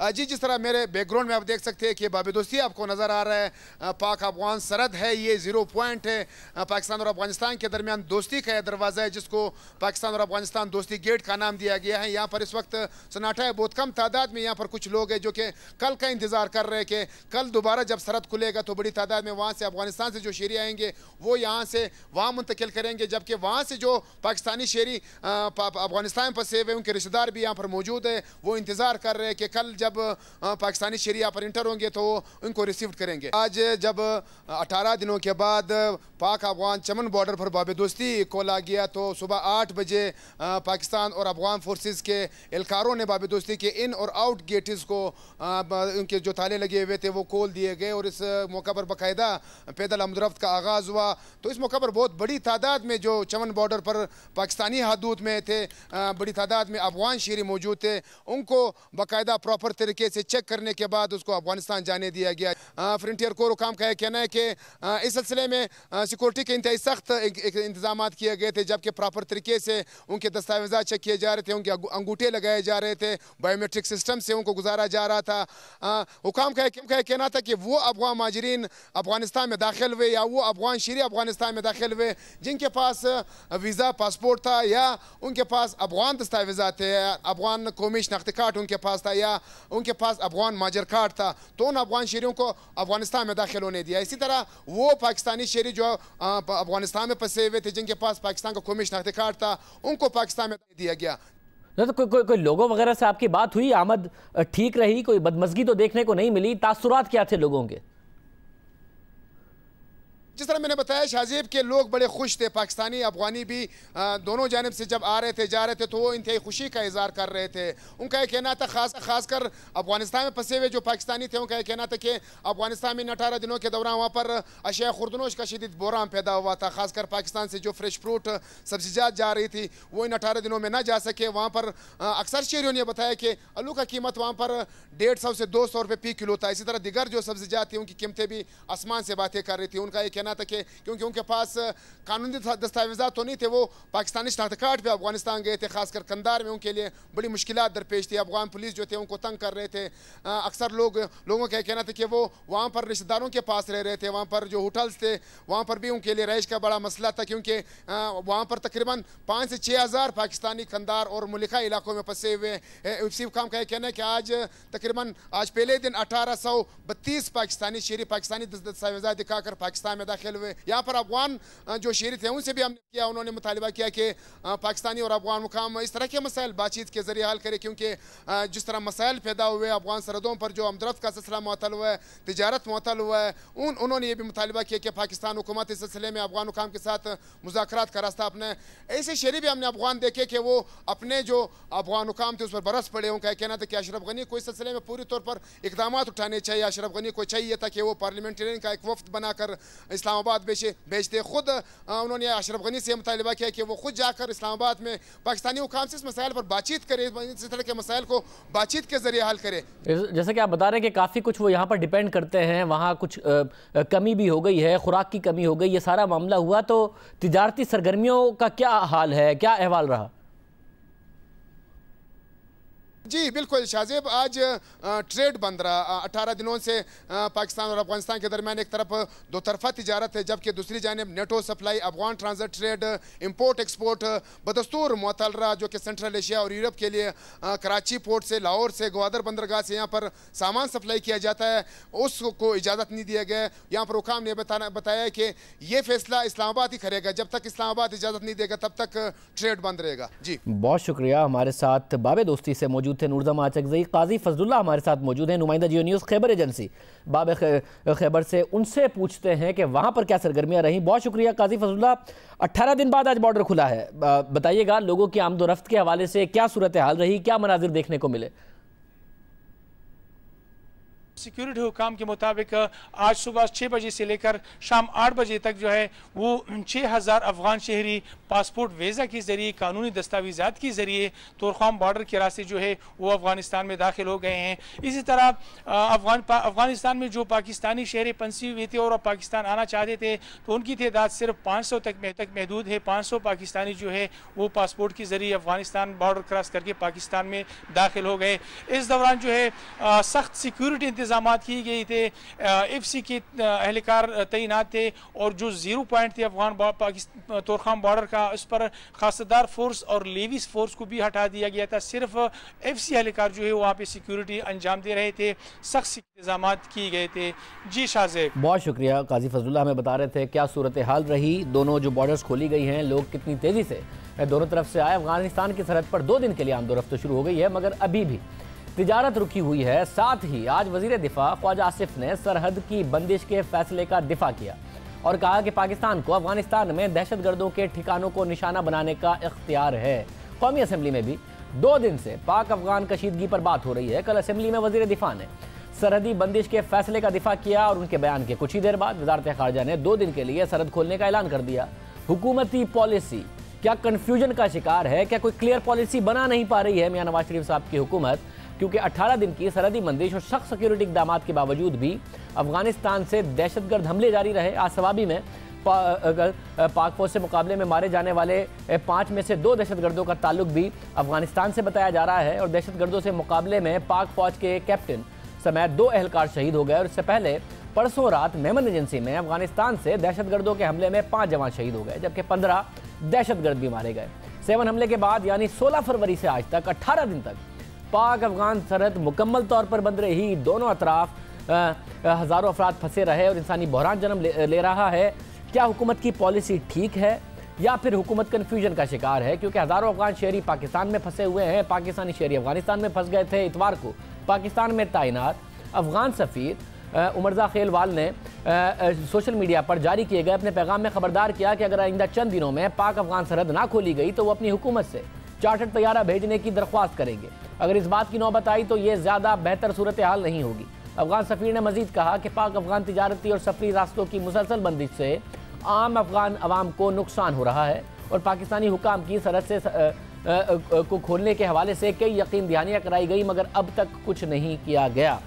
[SPEAKER 7] जी, जिस तरह मेरे बैकग्राउंड में आप देख सकते हैं कि बाबेदोस्ती आपको नज़र आ रहा है। पाक अफगान सरहद है, ये 0 पॉइंट है। पाकिस्तान और अफगानिस्तान के दरमियान दोस्ती का यह दरवाज़ा है, जिसको पाकिस्तान और अफगानिस्तान दोस्ती गेट का नाम दिया गया है। यहाँ पर इस वक्त सन्नाटा है, बहुत कम तादाद में यहाँ पर कुछ लोग हैं जो कि कल का इंतज़ार कर रहे हैं कि कल दोबारा जब सरहद खुलेगा तो बड़ी तादाद में वहाँ से अफगानिस्तान से जो शहरी आएंगे वो यहाँ से वहाँ मुंतकिल करेंगे, जबकि वहाँ से जो पाकिस्तानी शहरी अफगानिस्तान पर से हुए उनके रिश्तेदार भी यहाँ पर मौजूद है, वो इंतज़ार कर रहे हैं कि कल जब पाकिस्तानी शहरी यहाँ पर इंटर होंगे तो उनको रिसीव करेंगे। आज जब 18 दिनों के बाद पाक अफगान चमन बॉर्डर पर बाबेदोस्ती खोला गया तो सुबह 8 बजे पाकिस्तान और अफगान फोर्सेस के एहलकारों ने बाबेदोस्ती के इन और आउट गेट्स को उनके जो ताले लगे हुए थे वो खोल दिए गए, और इस मौका पर बाकायदा पैदल आमदरफ्त का आगाज़ हुआ। तो इस मौका पर बहुत बड़ी तादाद में जो चमन बॉर्डर पर पाकिस्तानी हदूद में थे, बड़ी तादाद में अफगान शहरी मौजूद थे, उनको बाकायदा प्रॉपर तरीके से चेक करने के बाद उसको अफगानिस्तान जाने दिया गया। फ्रंटियर कोर हुकाम का कहना है कि इस सिलसिले में सिक्योरिटी के इंतहाई सख्त इंतजाम किए गए थे, जबकि प्रॉपर तरीके से उनके दस्तावेज़ात चेक किए जा रहे थे, उनके अंगूठे लगाए जा रहे थे, बायोमेट्रिक सिस्टम से उनको गुजारा जा रहा था। हुकाम का कहना था कि वो अफगान माजरीन अफगानिस्तान में दाखिल हुए या वो अफगान शहरी अफगानिस्तान में दाखिल हुए जिनके पास वीज़ा पासपोर्ट था या उनके पास अफगान दस्तावेज़ात थे, अफगान कौमी शनाख्ती कार्ड उनके पास था या उनके पास अफगान माजर कार्ड था, तो उन अफगान शहरियों को अफगानिस्तान में दाखिल होने दिया। इसी तरह वो पाकिस्तानी शहरी जो अफगानिस्तान में फंसे हुए थे जिनके पास पाकिस्तान का कौमी शनाख्ती कार्ड था, उनको पाकिस्तान में दिया गया।
[SPEAKER 1] तो कोई लोगों वगैरह से आपकी बात हुई? आमद ठीक रही? कोई बदमज़गी तो देखने को नहीं मिली? तासुरात क्या थे लोगों के?
[SPEAKER 7] जिस तरह मैंने बताया शाहजेब के लोग बड़े खुश थे, पाकिस्तानी अफगानी भी दोनों जानिब से जब आ रहे थे जा रहे थे तो वो इंतहाई खुशी का इजहार कर रहे थे। उनका यह कहना था खासकर अफगानिस्तान में फंसे हुए जो पाकिस्तानी थे, उनका यह कहना था कि अफगानिस्तान में इन 18 दिनों के दौरान वहाँ पर अशिया खुर्दनोश का शदीद बहरान पैदा हुआ था। खासकर पाकिस्तान से जो फ्रेश फ्रूट सब्जियात जा रही थी वो इन 18 दिनों में ना जा सके। वहाँ पर अक्सर शहरियों ने बताया कि आलू का कीमत वहाँ पर 150 से 200 रुपये फी किलो था। इसी तरह दिगर जो सब्जियात थी उनकी कीमतें भी आसमान से बातें कर रही थी। उनका यह कहना था कि क्योंकि उनके पास कानूनी दस्तावेज़ात तो नहीं थे, वो पाकिस्तानी शनाख्ती कार्ड पे अफगानिस्तान गए थे। खासकर कंधार में उनके लिए बड़ी मुश्किलात दरपेश थी। अफगान पुलिस जो थे उनको तंग कर रहे थे। अक्सर लोगों का कहना था कि वो वहाँ पर रिश्तेदारों के पास रह रहे थे। वहाँ पर जो होटल्स थे वहाँ पर भी उनके लिए रहाइश का बड़ा मसला था, क्योंकि वहाँ पर तकरीबन 5 से 6 हज़ार पाकिस्तानी कंधार और मुलिका इलाकों में फंसे हुए। इसी काम का कहना है कि आज पहले दिन 1832 पाकिस्तानी शहरी पाकिस्तानी दस्तावेज़ात दिखाकर पाकिस्तान में दाखिल हुए। यहाँ पर अफगान जो शहरी थे उनसे भी हमने किया, उन्होंने मुतालिबा किया कि पाकिस्तानी और अफगान हुकाम इस तरह के मसाइल बातचीत के जरिए हल करें, क्योंकि जिस तरह मसाइल पैदा हुए अफगान सरहदों पर जो आमदरफ्त का सिलसिला मुअत्तल हुआ है, तिजारत मुअत्तल हुआ है, उन्होंने ये भी मुतालिबा किया कि पाकिस्तान हुकूमत इस सिलसिले में अफगान हुकाम के साथ मुज़ाकरात का रास्ता अपने। ऐसे शहरी भी हमने अफगान देखे कि वो अपने जो अफगान हुकाम थे उस पर बरस पड़े। उनका कहना था कि अशरफ गनी को इस सिलसिले में पूरी तौर पर इकदाम उठाने चाहिए। अशरफ गनी को चाहिए था कि वो पार्लियामेंटेरियन का एक वफ्द बनाकर इस्लामाबाद भेजते। खुद उन्होंने अशरफ गनी से मुतालिबा किया कि वो खुद जाकर इस्लामाबाद में पाकिस्तानी हुकाम से इस मसाइल पर बातचीत करे, इस तरह के मसाइल को बातचीत के जरिए हल करे।
[SPEAKER 1] जैसे कि आप बता रहे हैं कि काफ़ी कुछ वो यहाँ पर डिपेंड करते हैं, वहाँ कुछ कमी भी हो गई है, खुराक की कमी हो गई, ये सारा मामला हुआ, तो तिजारती सरगर्मियों का क्या हाल है, क्या अहवाल रहा?
[SPEAKER 7] जी बिल्कुल शाहजेब, आज ट्रेड बंद रहा। 18 दिनों से पाकिस्तान और अफगानिस्तान के दरमियान एक तरफ दो तरफा तिजारत है, जबकि दूसरी जानिब NATO supply Afghan transit trade import export बदस्तूर मुअत्तल रहा, जो कि सेंट्रल एशिया और यूरोप के लिए कराची पोर्ट से, लाहौर से, ग्वादर बंदरगाह से यहाँ पर सामान सप्लाई किया जाता है, उसको इजाज़त नहीं दिया गया। यहाँ पर हुकाम ने बताया कि ये फैसला इस्लामाबाद ही करेगा, जब तक इस्लामाबाद इजाज़त नहीं देगा तब तक ट्रेड बंद रहेगा। जी
[SPEAKER 1] बहुत शुक्रिया। हमारे साथ बाबे दोस्ती से मौजूद थे नूरजमा चकजई। काजी फजलुल्लाह हमारे साथ मौजूद हैं, नुमाइंदा जियो न्यूज़ खैबर एजेंसी बाब खैबर से। उनसे पूछते हैं कि वहाँ पर क्या सरगर्मियाँ रहीं। बहुत शुक्रिया काजी फजलुल्लाह। 18 दिन बाद आज बॉर्डर खुला है, बताइएगा लोगों की आमदोरफ्त के हवाले से क्या सूरत हाल रही, क्या मनाजिर देखने को मिले?
[SPEAKER 8] सिक्योरिटी हुकाम के मुताबिक आज सुबह 6 बजे से लेकर शाम 8 बजे तक जो है वो 6000 अफगान शहरी पासपोर्ट वीज़ा के ज़रिए, कानूनी दस्तावेज़ात के ज़रिए तोरखाम बॉर्डर के रास्ते जो है वो अफगानिस्तान में दाखिल हो गए हैं। इसी तरह अफगानिस्तान में जो पाकिस्तानी शहरी फंसे हुए थे और पाकिस्तान आना चाहते थे तो उनकी तादाद सिर्फ 500 तक महदूद है। 500 पाकिस्तानी जो है वो पासपोर्ट के ज़रिए अफगानिस्तान बॉर्डर क्रॉस करके पाकिस्तान में दाखिल हो गए। इस दौरान जो है सख्त सिक्योरिटी इंतजाम की गई थे, FC के एहलकार तैनात थे और जो 0 पॉइंट थे अफगान तोरखाम बॉर्डर का, उस पर खासदार फोर्स और लेविस फोर्स को भी हटा दिया गया था। सिर्फ FC एहलकार जो है वहाँ पे सिक्योरिटी अंजाम दे रहे थे, सख्त इंतजाम किए गए थे। जी शाहजेब,
[SPEAKER 1] बहुत शुक्रिया। काजी फजलुल्लाह हमें बता रहे थे क्या सूरत हाल रही, दोनों जो बॉर्डर्स खोली गई हैं, लोग कितनी तेज़ी से दोनों तरफ से आए। अफगानिस्तान की सरहद पर 2 दिन के लिए आमदोरफ्त शुरू हो गई है, मगर अभी भी तिजारत रुकी हुई है। साथ ही आज वजीर दिफा ख्वाजा आसिफ ने सरहद की बंदिश के फैसले का दिफा किया और कहा कि पाकिस्तान को अफगानिस्तान में दहशतगर्दों के ठिकानों को निशाना बनाने का इख्तियार है। कौमी असम्बली में भी 2 दिन से पाक अफगान कशीदगी पर बात हो रही है। कल असम्बली में वजीर दिफा ने सरहदी बंदिश के फैसले का दिफा किया और उनके बयान के कुछ ही देर बाद वजारत खारजा ने 2 दिन के लिए सरहद खोलने का ऐलान कर दिया। हुकूमती पॉलिसी क्या कन्फ्यूजन का शिकार है? क्या कोई क्लियर पॉलिसी बना नहीं पा रही है मियां नवाज शरीफ साहब की हुकूमत? क्योंकि 18 दिन की सरहदी बंदिश और सख्त सिक्योरिटी इकदाम के बावजूद भी अफगानिस्तान से दहशतगर्द हमले जारी रहे। आज सवाबी में पाक फौज से मुकाबले में मारे जाने वाले 5 में से 2 दहशतगर्दों का ताल्लुक भी अफगानिस्तान से बताया जा रहा है और दहशतगर्दों से मुकाबले में पाक फौज के कैप्टन समेत 2 एहलकार शहीद हो गए। और इससे पहले परसों रात मेमन एजेंसी में अफगानिस्तान से दहशतगर्दों के हमले में 5 जवान शहीद हो गए, जबकि 15 दहशतगर्द भी मारे गए। 7 हमले के बाद यानी 16 फरवरी से आज तक 18 दिन तक पाक अफगान सरहद मुकम्मल तौर पर बंद रही। दोनों अतराफ हज़ारों अफराद फंसे रहे और इंसानी बहरान जन्म ले रहा है। क्या हुकूमत की पॉलिसी ठीक है या फिर हुकूमत कन्फ्यूजन का शिकार है? क्योंकि हज़ारों अफगान शहरी पाकिस्तान में फंसे हुए हैं। पाकिस्तानी शहरी अफगानिस्तान में फंस गए थे। इतवार को पाकिस्तान में तैनात अफगान सफ़ीर उमरजा खेलवाल ने सोशल मीडिया पर जारी किए गए अपने पैगाम में खबरदार किया कि अगर आइंदा चंद दिनों में पाक अफगान सरहद ना खोली गई तो वो अपनी हुकूमत से चार्टर्ड तैयारा भेजने की दरख्वास्त करेंगे। अगर इस बात की नौबत आई तो ये ज़्यादा बेहतर सूरत हाल नहीं होगी। अफगान सफ़ीर ने मजीद कहा कि पाक अफगान तिजारती और सफरी रास्तों की मुसलसल बंदिश से आम अफगान अवाम को नुकसान हो रहा है और पाकिस्तानी हुकाम की सरहद से को खोलने के हवाले से कई यकीन दहानियाँ कराई गई मगर अब तक कुछ नहीं किया गया।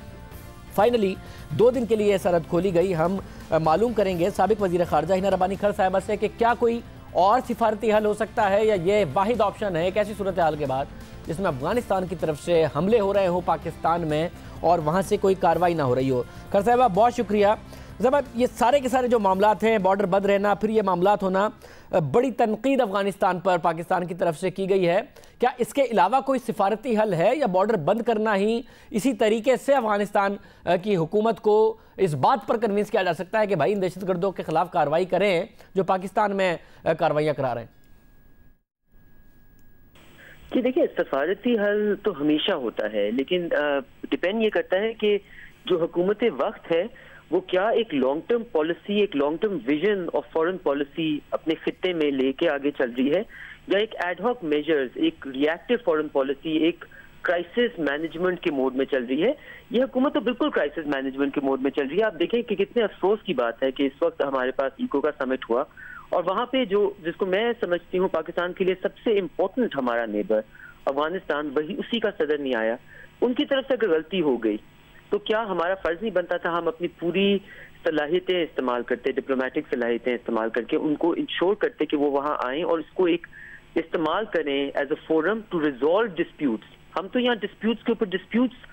[SPEAKER 1] फाइनली 2 दिन के लिए सरहद खोली गई। हम मालूम करेंगे साबिक वज़ीर ख़ारजा हिना रब्बानी खर साहिबा से कि क्या कोई और सिफारती हल हो सकता है या ये वाहिद ऑप्शन है एक ऐसी सूरत हाल के बाद जिसमें अफगानिस्तान की तरफ से हमले हो रहे हो पाकिस्तान में और वहाँ से कोई कार्रवाई ना हो रही हो। खर साहिबा बहुत शुक्रिया। साहब ये सारे के सारे जो मामलात हैं, बॉर्डर बंद रहना, फिर ये मामलात होना, बड़ी तनकीद अफगानिस्तान पर पाकिस्तान की तरफ से की गई है। क्या इसके अलावा कोई सिफारती हल है या बॉर्डर बंद करना ही इसी तरीके से अफगानिस्तान की हुकूमत को इस बात पर कन्विंस किया जा सकता है कि भाई इन दहशतगर्दों के खिलाफ कार्रवाई करें जो पाकिस्तान में कार्रवाइयाँ करा रहे हैं?
[SPEAKER 9] कि देखिए, सफारती हल तो हमेशा होता है, लेकिन डिपेंड ये करता है कि जो हुकूमत वक्त है वो क्या एक लॉन्ग टर्म पॉलिसी, एक long term vision of foreign policy अपने खित्ते में लेके आगे चल रही है या एक एडहॉक मेजर्स, एक रिएक्टिव फॉरेन पॉलिसी, एक क्राइसिस मैनेजमेंट के मोड में चल रही है। ये हुकूमत तो बिल्कुल क्राइसिस मैनेजमेंट के मोड में चल रही है। आप देखें कि कितने अफसोस की बात है कि इस वक्त हमारे पास इको का समिट हुआ और वहां पे जिसको मैं समझती हूँ पाकिस्तान के लिए सबसे इम्पोर्टेंट हमारा नेबर अफगानिस्तान, वही उसी का सदर नहीं आया। उनकी तरफ से अगर गलती हो गई तो क्या हमारा फर्ज नहीं बनता था हम अपनी पूरी सलाहियतें इस्तेमाल करते, डिप्लोमेटिक सलाहियतें इस्तेमाल करके उनको इंश्योर करते कि वो वहां आए और इसको एक इस्तेमाल करें as a forum to resolve disputes. हम तो यहाँ डिस्प्यूट्स के ऊपर डिस्प्यूट्स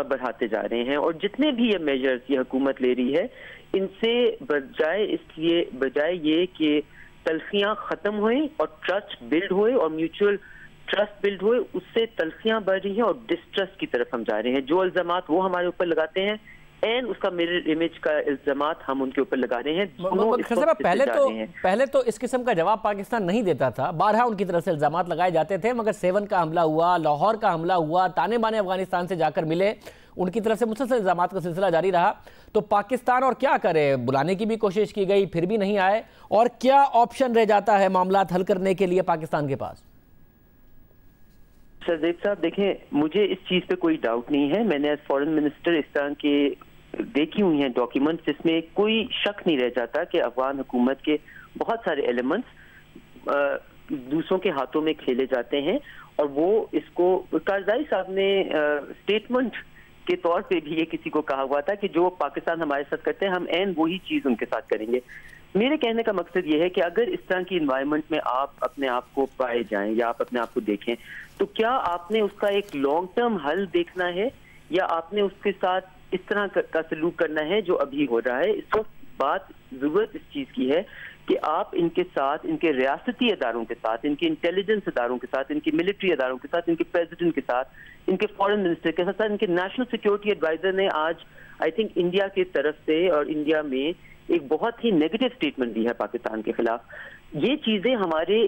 [SPEAKER 9] बढ़ाते जा रहे हैं और जितने भी ये मेजर्स ये हुकूमत ले रही है इनसे बजाय ये कि तलखियां खत्म हुए और ट्रस्ट बिल्ड हुए और म्यूचुअल ट्रस्ट बिल्ड हुए, उससे तलखियां बढ़ रही हैं और डिस्ट्रस्ट की तरफ हम जा रहे हैं। जो इल्जामात वो हमारे ऊपर लगाते हैं एंड उसका मिरर इमेज का इल्जामात हम उनके ऊपर लगा रहे हैं।
[SPEAKER 1] पहले तो इस किस्म का जवाब पाकिस्तान नहीं देता था, बारहा उनकी तरफ से इल्जामात लगाए जाते थे, मगर 7 का हमला हुआ, लाहौर का हमला हुआ, ताने बाने अफगानिस्तान से जाकर मिले, उनकी तरफ से मुसलसल इल्जामात का सिलसिला जारी रहा। तो पाकिस्तान और क्या करे, बुलाने की भी कोशिश की गई फिर भी नहीं आए, और क्या ऑप्शन रह जाता है मामलात हल करने के लिए पाकिस्तान के पास?
[SPEAKER 9] सरदेव साहब देखें, मुझे इस चीज पे कोई डाउट नहीं है। मैंने एज फॉरेन मिनिस्टर इस तरह के देखी हुई हैं डॉक्यूमेंट्स जिसमें कोई शक नहीं रह जाता कि अफगान हुकूमत के बहुत सारे एलिमेंट्स दूसरों के हाथों में खेले जाते हैं और वो इसको कारज़ाई साहब ने स्टेटमेंट के तौर पे भी ये किसी को कहा हुआ था कि जो पाकिस्तान हमारे साथ करते हैं हम एन वही चीज उनके साथ करेंगे। मेरे कहने का मकसद ये है कि अगर इस तरह की इन्वायरमेंट में आप अपने आप को पाए जाएं या आप अपने आप को देखें तो क्या आपने उसका एक लॉन्ग टर्म हल देखना है या आपने उसके साथ इस तरह का सलूक करना है जो अभी हो रहा है। इस वक्त बात जरूरत इस चीज की है कि आप इनके साथ, इनके रियासती अदारों के साथ, इनके इंटेलिजेंस अदारों के साथ, इनके मिलिट्री अदारों के साथ, इनके प्रेसिडेंट के साथ, इनके फॉरेन मिनिस्टर के साथ, इनके नेशनल सिक्योरिटी एडवाइजर ने आज आई थिंक इंडिया की तरफ से और इंडिया में एक बहुत ही नेगेटिव स्टेटमेंट दी है पाकिस्तान के खिलाफ। ये चीजें हमारे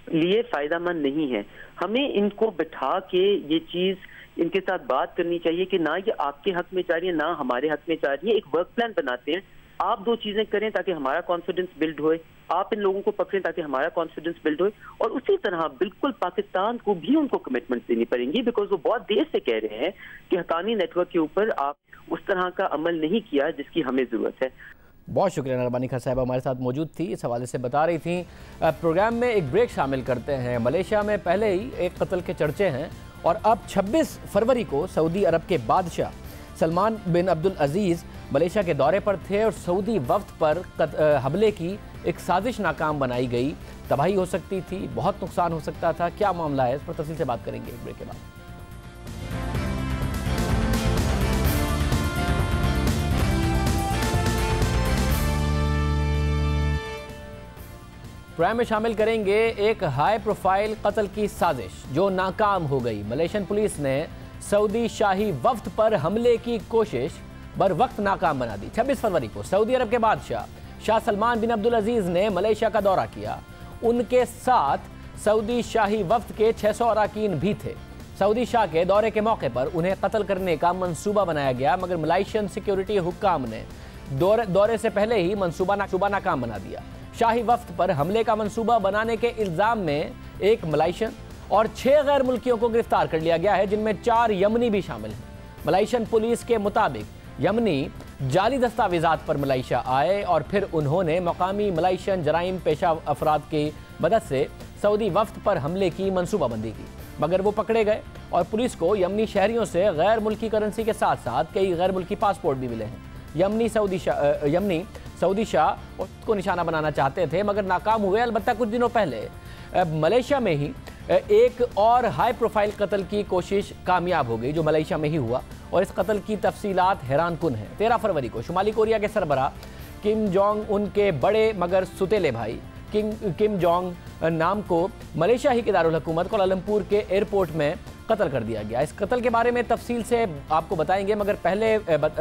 [SPEAKER 9] लिए फायदेमंद नहीं है। हमें इनको बिठा के ये चीज इनके साथ बात करनी चाहिए कि ना ये आपके हक में जा रही है ना हमारे हक में जा रही है। एक वर्क प्लान बनाते हैं, आप 2 चीजें करें ताकि हमारा कॉन्फिडेंस बिल्ड होए, आप इन लोगों को पकड़ें ताकि हमारा कॉन्फिडेंस बिल्ड होए, और उसी तरह बिल्कुल पाकिस्तान को भी उनको कमिटमेंट देनी पड़ेंगी बिकॉज वो बहुत देर से कह रहे हैं कि हक्कानी नेटवर्क के ऊपर आप उस तरह का अमल नहीं किया जिसकी हमें जरूरत है।
[SPEAKER 1] बहुत शुक्रिया रब्बानी खर साहिबा हमारे साथ मौजूद थी, इस हवाले से बता रही थी। प्रोग्राम में एक ब्रेक शामिल करते हैं। मलेशिया में पहले ही एक कत्ल के चर्चे हैं और अब 26 फरवरी को सऊदी अरब के बादशाह सलमान बिन अब्दुल अजीज़ मलेशिया के दौरे पर थे और सऊदी वफ्द पर हमले की एक साजिश नाकाम बनाई गई। तबाही हो सकती थी, बहुत नुकसान हो सकता था। क्या मामला है, इस पर तफसील से बात करेंगे एक ब्रेक के बाद। प्रोग्राम में शामिल करेंगे एक हाई प्रोफाइल कत्ल की साजिश जो नाकाम हो गई। मलेशियन पुलिस ने सऊदी शाही वफ्द पर हमले की कोशिश बर वक्त नाकाम बना दी। 26 फरवरी को सऊदी अरब के बादशाह शाह सलमान बिन अब्दुल अजीज ने मलेशिया का दौरा किया। उनके साथ सऊदी शाही वफ्द के 600 अरकान भी थे। सऊदी शाह के दौरे के मौके पर उन्हें कत्ल करने का मंसूबा बनाया गया, मगर मलेशियन सिक्योरिटी हुक्काम ने दौरे से पहले ही मंसूबा नाकाम बना दिया। शाही वफ्द पर हमले का मंसूबा बनाने के इल्जाम में एक मलेशियन और 6 गैर मुल्कियों को गिरफ्तार कर लिया गया है, जिनमें 4 यमनी भी शामिल हैं। मलेशियन पुलिस के मुताबिक यमनी जाली दस्तावेजात पर मलेशिया आए और फिर उन्होंने मकामी मलेशियन जराइम पेशा अफराद की मदद से सऊदी वफ्द पर हमले की मंसूबाबंदी की, मगर वो पकड़े गए और पुलिस को यमनी शहरियों से गैर मुल्की करेंसी के साथ साथ कई गैर मुल्की पासपोर्ट भी मिले हैं। यमनी सऊदी शाह को निशाना बनाना चाहते थे मगर नाकाम हुए। अलबत्ता कुछ दिनों पहले मलेशिया में ही एक और हाई प्रोफाइल कत्ल की कोशिश कामयाब हो गई, जो मलेशिया में ही हुआ, और इस कत्ल की तफसीलात हैरानकुन हैं। 13 फरवरी को शुमाली कोरिया के सरबराह किम जोंग उन के बड़े मगर सुतेले भाई किम जोंग नाम को मलेशिया ही के दारुल हुकूमत कोलालमपुर के एयरपोर्ट में कत्ल कर दिया गया। इस कत्ल के बारे में तफसील से आपको बताएंगे, मगर पहले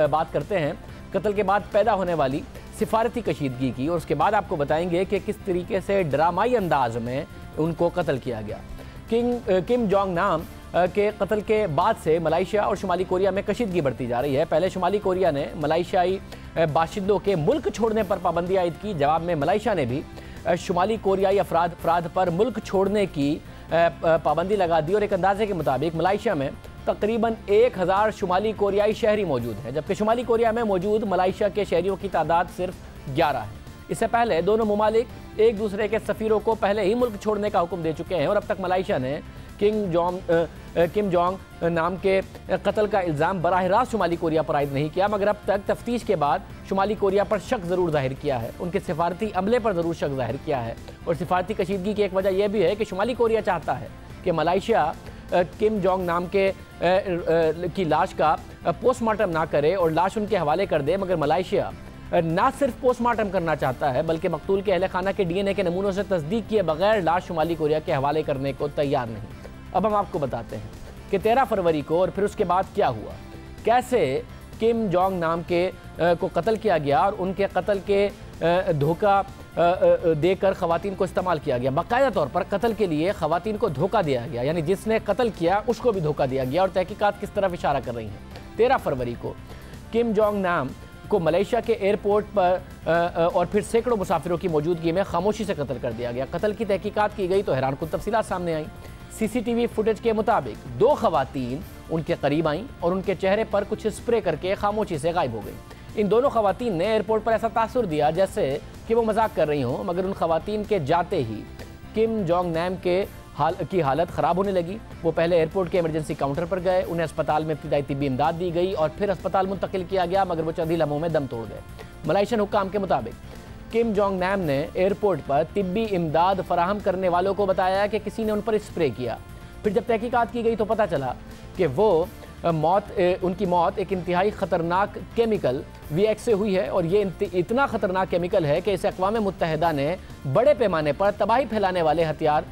[SPEAKER 1] बात करते हैं कत्ल के बाद पैदा होने वाली सिफारती कशीदगी की, और उसके बाद आपको बताएंगे कि किस तरीके से ड्रामाई अंदाज में उनको कत्ल किया गया। किम जोंग नाम के कत्ल के बाद से मलेशिया और शुमाली कोरिया में कशीदगी बढ़ती जा रही है। पहले शुमाली कोरिया ने मलेशियाई बाशिंदों के मुल्क छोड़ने पर पाबंदी आयद की। जवाब में मलेशिया ने भी शुमाली कोरियाई अफराद पर मुल्क छोड़ने की पाबंदी लगा दी, और एक अंदाजे के मुताबिक मलेशिया में तकरीबन 1000 शुमाली कोरियाई शहरी मौजूद हैं, जबकि शुमाली कोरिया में मौजूद मलेशिया के शहरियों की तादाद सिर्फ 11 है। इससे पहले दोनों मुमालिक एक दूसरे के सफ़ीरों को पहले ही मुल्क छोड़ने का हुक्म दे चुके हैं, और अब तक मलेशिया ने किम जोंग नाम के कत्ल का इल्ज़ाम बराह रास्त शुमाली कोरिया पर आयद नहीं किया, मगर अब तक तफ्तीश के बाद शुमाली कोरिया पर शक ज़रूर जाहिर किया है, उनके सिफारती अमले पर ज़रूर शक जाहिर किया है। और सिफारती कशीदगी की एक वजह यह भी है कि शुमाली कोरिया चाहता है कि मलेशिया किम जोंग नाम के की लाश का पोस्टमार्टम ना करे और लाश उनके हवाले कर दे, मगर मलेशिया ना सिर्फ पोस्टमार्टम करना चाहता है बल्कि मकतूल के अहले खाना के DNA के नमूनों से तस्दीक किए बगैर लाश शुमाली कोरिया के हवाले करने को तैयार नहीं। अब हम आपको बताते हैं कि 13 फरवरी को और फिर उसके बाद क्या हुआ, कैसे किम जोंग नाम के को कत्ल किया गया और उनके कत्ल के धोखा देकर ख़वातीन को इस्तेमाल किया गया। बाकायदा तौर पर कत्ल के लिए ख़वातीन को धोखा दिया गया, यानी जिसने कत्ल किया उसको भी धोखा दिया गया, और तहकीकात किस तरफ इशारा कर रही हैं। 13 फरवरी को किम जोंग नाम को मलेशिया के एयरपोर्ट पर और फिर सैकड़ों मुसाफिरों की मौजूदगी में खामोशी से कत्ल कर दिया गया। कत्ल की तहकीकात की गई तो हैरानकुन तफसीलात सामने आई। CCTV फुटेज के मुताबिक 2 ख़वातीन उनके करीब आईं और उनके चेहरे पर कुछ स्प्रे करके खामोशी से गायब हो गई। इन दोनों ख़वातीन ने एयरपोर्ट पर ऐसा तासुर दिया जैसे कि वो मजाक कर रही हों, मगर उन ख़वातीन के जाते ही किम जोंग नाम की हालत ख़राब होने लगी। वो पहले एयरपोर्ट के इमरजेंसी काउंटर पर गए, उन्हें अस्पताल में इब्तिदाई तिब्बी इमदाद दी गई और फिर अस्पताल मुंतकिल किया गया, मगर वो चंद ही लम्हों में दम तोड़ गए। मलेशियन हुक्काम के मुताबिक किम जोंग नाम ने एयरपोर्ट पर तिब्बी इमदाद फराहम करने वालों को बताया कि किसी ने उन पर स्प्रे किया। फिर जब तहकीकात की गई तो पता चला कि वो उनकी मौत एक इंतहाई ख़तरनाक केमिकल VX से हुई है, और ये इतना ख़तरनाक केमिकल है कि इसे अक़वाम मुत्तहिदा ने बड़े पैमाने पर तबाही फैलाने वाले हथियार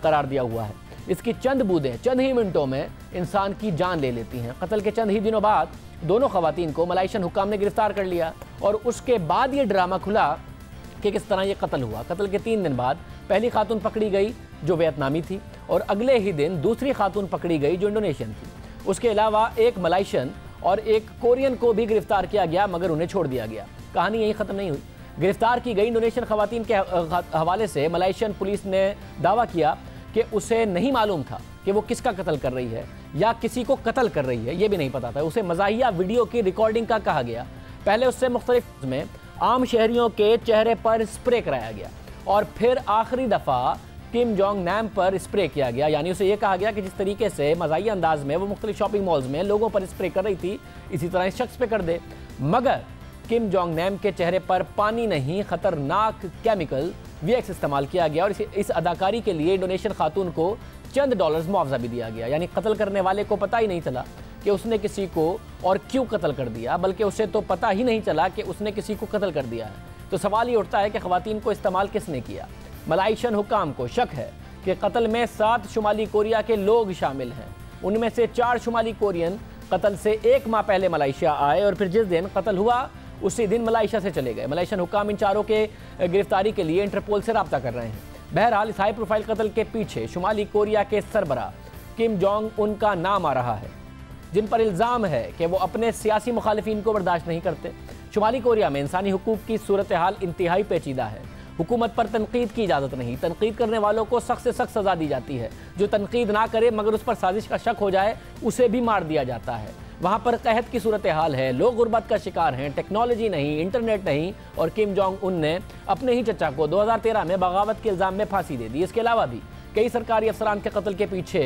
[SPEAKER 1] करार दिया हुआ है। इसकी चंद बूंदें चंद ही मिनटों में इंसान की जान ले लेती हैं। कत्ल के चंद ही दिनों बाद दोनों ख़वातीन को मलेशियन हुक्काम ने गिरफ्तार कर लिया, और उसके बाद ये ड्रामा खुला कि किस तरह ये कत्ल हुआ। कत्ल के 3 दिन बाद पहली खातून पकड़ी गई जो वियतनामी थी, और अगले ही दिन दूसरी खातून पकड़ी गई जो इंडोनेशियन थी। उसके अलावा एक मलेशियन और एक कोरियन को भी गिरफ्तार किया गया, मगर उन्हें छोड़ दिया गया। कहानी यही ख़त्म नहीं हुई। गिरफ्तार की गई इंडोनेशियन ख़वातीन के हवाले से मलेशियन पुलिस ने दावा किया कि उसे नहीं मालूम था कि वो किसका कत्ल कर रही है या किसी को कत्ल कर रही है, ये भी नहीं पता था। उसे मज़ाहिया वीडियो की रिकॉर्डिंग का कहा गया। पहले उससे मुख्तलिफ में आम शहरियों के चेहरे पर स्प्रे कराया गया, और फिर आखिरी दफ़ा किम जोंग नैम पर स्प्रे किया गया। यानी उसे यह कहा गया कि जिस तरीके से मज़ाहिया अंदाज में वो मुख्तलिफ शॉपिंग मॉल्स में लोगों पर स्प्रे कर रही थी, इसी तरह इस शख्स पे कर दे। मगर किम जोंग नैम के चेहरे पर पानी नहीं, खतरनाक केमिकल VX इस्तेमाल किया गया और इस अदाकारी के लिए इंडोनेशियन खातून को चंद डॉलर्स मुआवजा भी दिया गया। यानी कत्ल करने वाले को पता ही नहीं चला कि उसने किसी को और क्यों कत्ल कर दिया, बल्कि उसे तो पता ही नहीं चला कि उसने किसी को कत्ल कर दिया है। तो सवाल ये उठता है कि ख़वातीन को इस्तेमाल किसने किया। मलाइशियन हुकाम को शक है कि कत्ल में 7 शुमाली कोरिया के लोग शामिल हैं। उनमें से 4 शुमाली कोरियन कत्ल से 1 माह पहले मलाइशिया आए और फिर जिस दिन कत्ल हुआ उसी दिन मलाइशिया से चले गए। मलाइशियन हुकाम इन चारों के गिरफ्तारी के लिए इंटरपोल से रब्ता कर रहे हैं। बहरहाल इस हाई प्रोफाइल कत्ल के पीछे शुमाली कोरिया के सरबराह किम जोंग उन का नाम आ रहा है, जिन पर इल्ज़ाम है कि वो अपने सियासी मुखालिफिन को बर्दाश्त नहीं करते। शुमाली कोरिया में इंसानी हुकूक की सूरत हाल इंतहाई पेचीदा है। हुकूमत पर तनकीद की इजाज़त नहीं, तनकीद करने वालों को सख्त से सख्त सज़ा दी जाती है। जो तनकीद ना करे मगर उस पर साजिश का शक हो जाए उसे भी मार दिया जाता है। वहाँ पर कहत की सूरत हाल है, लोग गुर्बत का शिकार हैं, टेक्नोलॉजी नहीं, इंटरनेट नहीं। और किम जोंग उन ने अपने ही चचा को 2013 में बगावत के इल्ज़ाम में फांसी दे दी। इसके अलावा भी कई सरकारी अफसरान के कत्ल के पीछे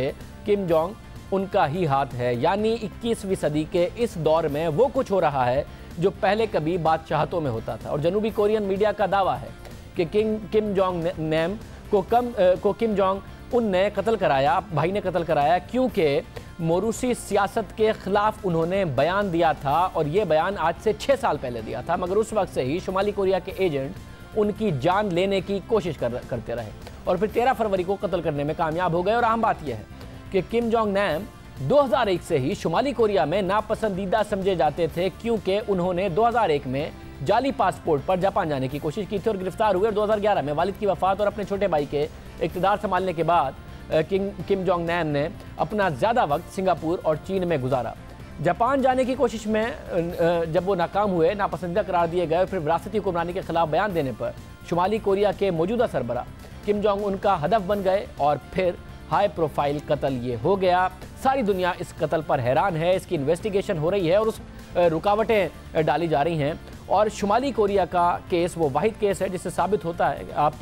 [SPEAKER 1] किम जोंग उनका ही हाथ है। यानी 21वीं सदी के इस दौर में वो कुछ हो रहा है जो पहले कभी बादशाहतों में होता था। और जनूबी कोरियन मीडिया का दावा है कि किम जोंग नैम को किम जोंग उन ने कत्ल कराया, भाई ने कत्ल कराया, क्योंकि मोरूसी सियासत के खिलाफ उन्होंने बयान दिया था। और ये बयान आज से 6 साल पहले दिया था, मगर उस वक्त से ही शुमाली कोरिया के एजेंट उनकी जान लेने की कोशिश करते रहे और फिर 13 फरवरी को कत्ल करने में कामयाब हो गए। और अहम बात यह है कि किम जोंग नैम 2001 से ही शुमाली कोरिया में नापसंदीदा समझे जाते थे, क्योंकि उन्होंने 2001 में जाली पासपोर्ट पर जापान जाने की कोशिश की थी और गिरफ्तार हुए। और 2011 में वालिद की वफात और अपने छोटे भाई के इक़्तिदार संभालने के बाद किम जोंग नैम ने अपना ज़्यादा वक्त सिंगापुर और चीन में गुजारा। जापान जाने की कोशिश में जब वो नाकाम हुए, नापसंदीदा करार दिए गए, फिर विरासती हुक्मरानी के खिलाफ बयान देने पर शुमाली कोरिया के मौजूदा सरबराह किम जोंग उनका हदफ बन गए और फिर हाई प्रोफाइल कत्ल ये हो गया। सारी दुनिया इस कत्ल पर हैरान है, इसकी इन्वेस्टिगेशन हो रही है और उस रुकावटें डाली जा रही हैं। और शुमाली कोरिया का केस वो वाहिद केस है जिससे साबित होता है कि आप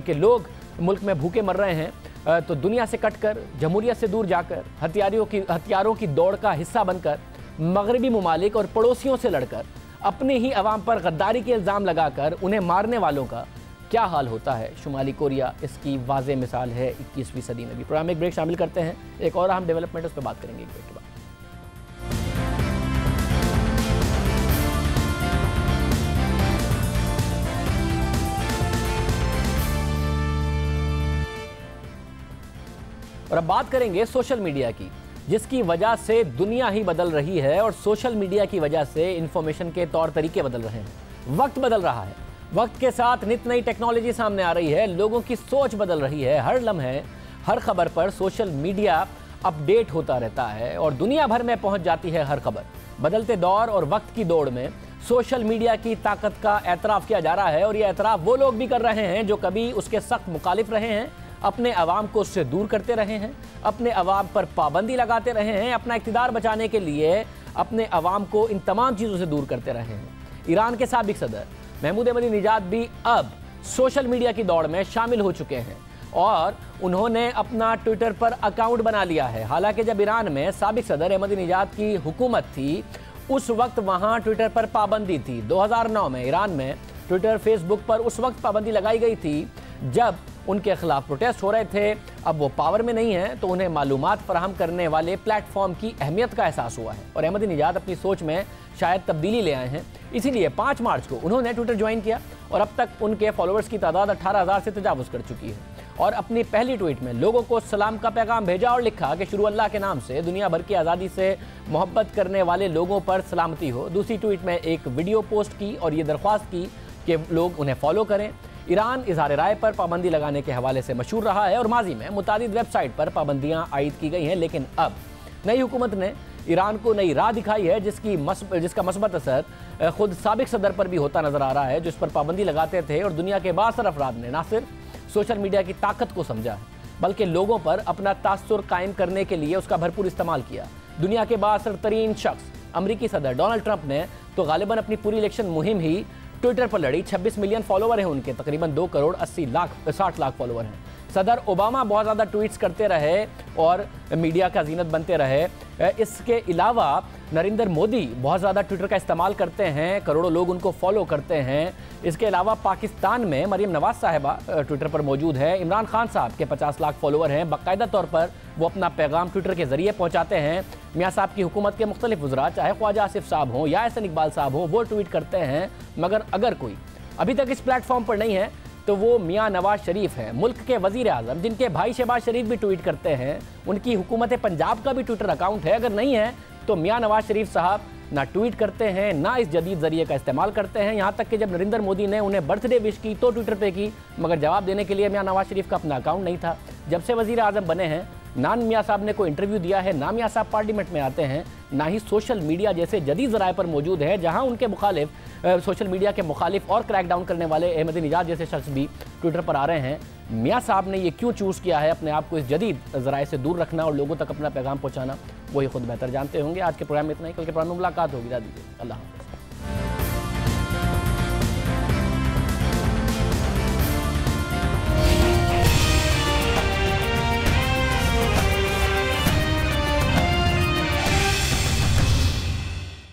[SPEAKER 1] के लोग मुल्क में भूखे मर रहे हैं तो दुनिया से कटकर, जमहूरियत से दूर जाकर, हथियारों की दौड़ का हिस्सा बनकर, मगरबी ममालिक और पड़ोसियों से लड़कर, अपने ही अवाम पर गद्दारी के इल्ज़ाम लगाकर उन्हें मारने वालों का क्या हाल होता है। शुमाली कोरिया इसकी वाज़े मिसाल है 21वीं सदी में भी। प्रोग्राम एक ब्रेक शामिल करते हैं, एक और अहम डेवलपमेंट उस पर बात करेंगे एक ब्रेक के बाद। और अब बात करेंगे सोशल मीडिया की, जिसकी वजह से दुनिया ही बदल रही है और सोशल मीडिया की वजह से इंफॉर्मेशन के तौर तरीके बदल रहे हैं। वक्त बदल रहा है, वक्त के साथ नित नई टेक्नोलॉजी सामने आ रही है, लोगों की सोच बदल रही है। हर लम्हे हर खबर पर सोशल मीडिया अपडेट होता रहता है और दुनिया भर में पहुंच जाती है हर खबर। बदलते दौर और वक्त की दौड़ में सोशल मीडिया की ताकत का एतराफ़ किया जा रहा है और ये एतराफ़ वो लोग भी कर रहे हैं जो कभी उसके सख्त मुखालिफ रहे हैं, अपने अवाम को उससे दूर करते रहे हैं, अपने अवाम पर पाबंदी लगाते रहे हैं, अपना इक़्तिदार बचाने के लिए अपने अवाम को इन तमाम चीज़ों से दूर करते रहे हैं। ईरान के साबिक सदर महमूद अहमदीनेजाद भी अब सोशल मीडिया की दौड़ में शामिल हो चुके हैं और उन्होंने अपना ट्विटर पर अकाउंट बना लिया है। हालांकि जब ईरान में साबिक सदर अहमदीनेजाद की हुकूमत थी उस वक्त वहाँ ट्विटर पर पाबंदी थी। 2009 में ईरान में ट्विटर, फेसबुक पर उस वक्त पाबंदी लगाई गई थी जब उनके खिलाफ प्रोटेस्ट हो रहे थे। अब वो पावर में नहीं है तो उन्हें मालूमात फराहम करने वाले प्लेटफॉर्म की अहमियत का एहसास हुआ है और अहमदीनेजाद अपनी सोच में शायद तब्दीली ले आए हैं। इसीलिए 5 मार्च को उन्होंने ट्विटर ज्वाइन किया और अब तक उनके फॉलोअर्स की तादाद 18,000 से तजावुज़ कर चुकी है। और अपनी पहली ट्वीट में लोगों को सलाम का पैगाम भेजा और लिखा कि शुरू अल्लाह के नाम से, दुनिया भर की आज़ादी से मोहब्बत करने वाले लोगों पर सलामती हो। दूसरी ट्वीट में एक वीडियो पोस्ट की और ये दरख्वास्त की कि लोग उन्हें फॉलो करें। ईरान इज़हार राय पर पाबंदी लगाने के हवाले से मशहूर रहा है और माजी में मुतादिद वेबसाइट पर पाबंदियाँ आयद की गई हैं, लेकिन अब नई हुकूमत ने ईरान को नई राह दिखाई है जिसका मस्बत असर खुद साबिक सदर पर भी होता नजर आ रहा है, जो इस पर पाबंदी लगाते थे। और दुनिया के बासर अफराद ने न सिर्फ सोशल मीडिया की ताकत को समझा है बल्कि लोगों पर अपना तासुर कायम करने के लिए उसका भरपूर इस्तेमाल किया। दुनिया के बासर तरीन शख्स अमरीकी सदर डोनाल्ड ट्रंप ने तो गालिबन अपनी पूरी इलेक्शन मुहिम ही ट्विटर पर लड़ी। 26 मिलियन फॉलोवर हैं उनके, तकरीबन 2 करोड़ 60 लाख फॉलोवर हैं। सदर ओबामा बहुत ज़्यादा ट्वीट्स करते रहे और मीडिया का जीनत बनते रहे। इसके अलावा नरेंद्र मोदी बहुत ज़्यादा ट्विटर का इस्तेमाल करते हैं, करोड़ों लोग उनको फॉलो करते हैं। इसके अलावा पाकिस्तान में मरीम नवाज साहिबा ट्विटर पर मौजूद है। इमरान खान साहब के 50 लाख फॉलोअर हैं। बाकायदा तौर पर वो अपना पैगाम ट्विटर के जरिए पहुँचाते हैं। मियाँ साहब की हुकूमत के मुख्तलिफ वज़रा, चाहे ख्वाजा आसिफ साहब हों या एहसन इकबाल साहब हों, वो ट्वीट करते हैं। मगर अगर कोई अभी तक इस प्लेटफॉर्म पर नहीं है तो वो मियाँ नवाज शरीफ है, मुल्क के वजीर आज़म, जिनके भाई शहबाज शरीफ भी ट्वीट करते हैं। उनकी हुकूमत पंजाब का भी ट्विटर अकाउंट है। अगर नहीं है तो मियाँ नवाज शरीफ साहब ना ट्वीट करते हैं, ना इस जदीद जरिए का इस्तेमाल करते हैं। यहाँ तक कि जब नरेंद्र मोदी ने उन्हें बर्थडे विश की तो ट्विटर पे की, मगर जवाब देने के लिए मियाँ नवाज शरीफ का अपना अकाउंट नहीं था। जब से वजीर आज़म बने हैं, ना मियाँ साहब ने कोई इंटरव्यू दिया है, ना मियाँ साहब पार्लियामेंट में आते हैं, ना ही सोशल मीडिया जैसे जदीद ज़राए पर मौजूद है, जहाँ उनके मुखालिफ, सोशल मीडिया के मुखालिफ और क्रैकडाउन करने वाले अहमद निजात जैसे शख्स भी ट्विटर पर आ रहे हैं। मियाँ साहब ने ये क्यों चूज़ किया है अपने आप को इस जदीद ज़राए से दूर रखना और लोगों तक अपना पैगाम पहुँचाना, वही खुद बेहतर जानते होंगे। आज के प्रोग्राम में इतना ही, कल के प्रोग्राम में मुलाकात होगी। दीजिए अल्लाह।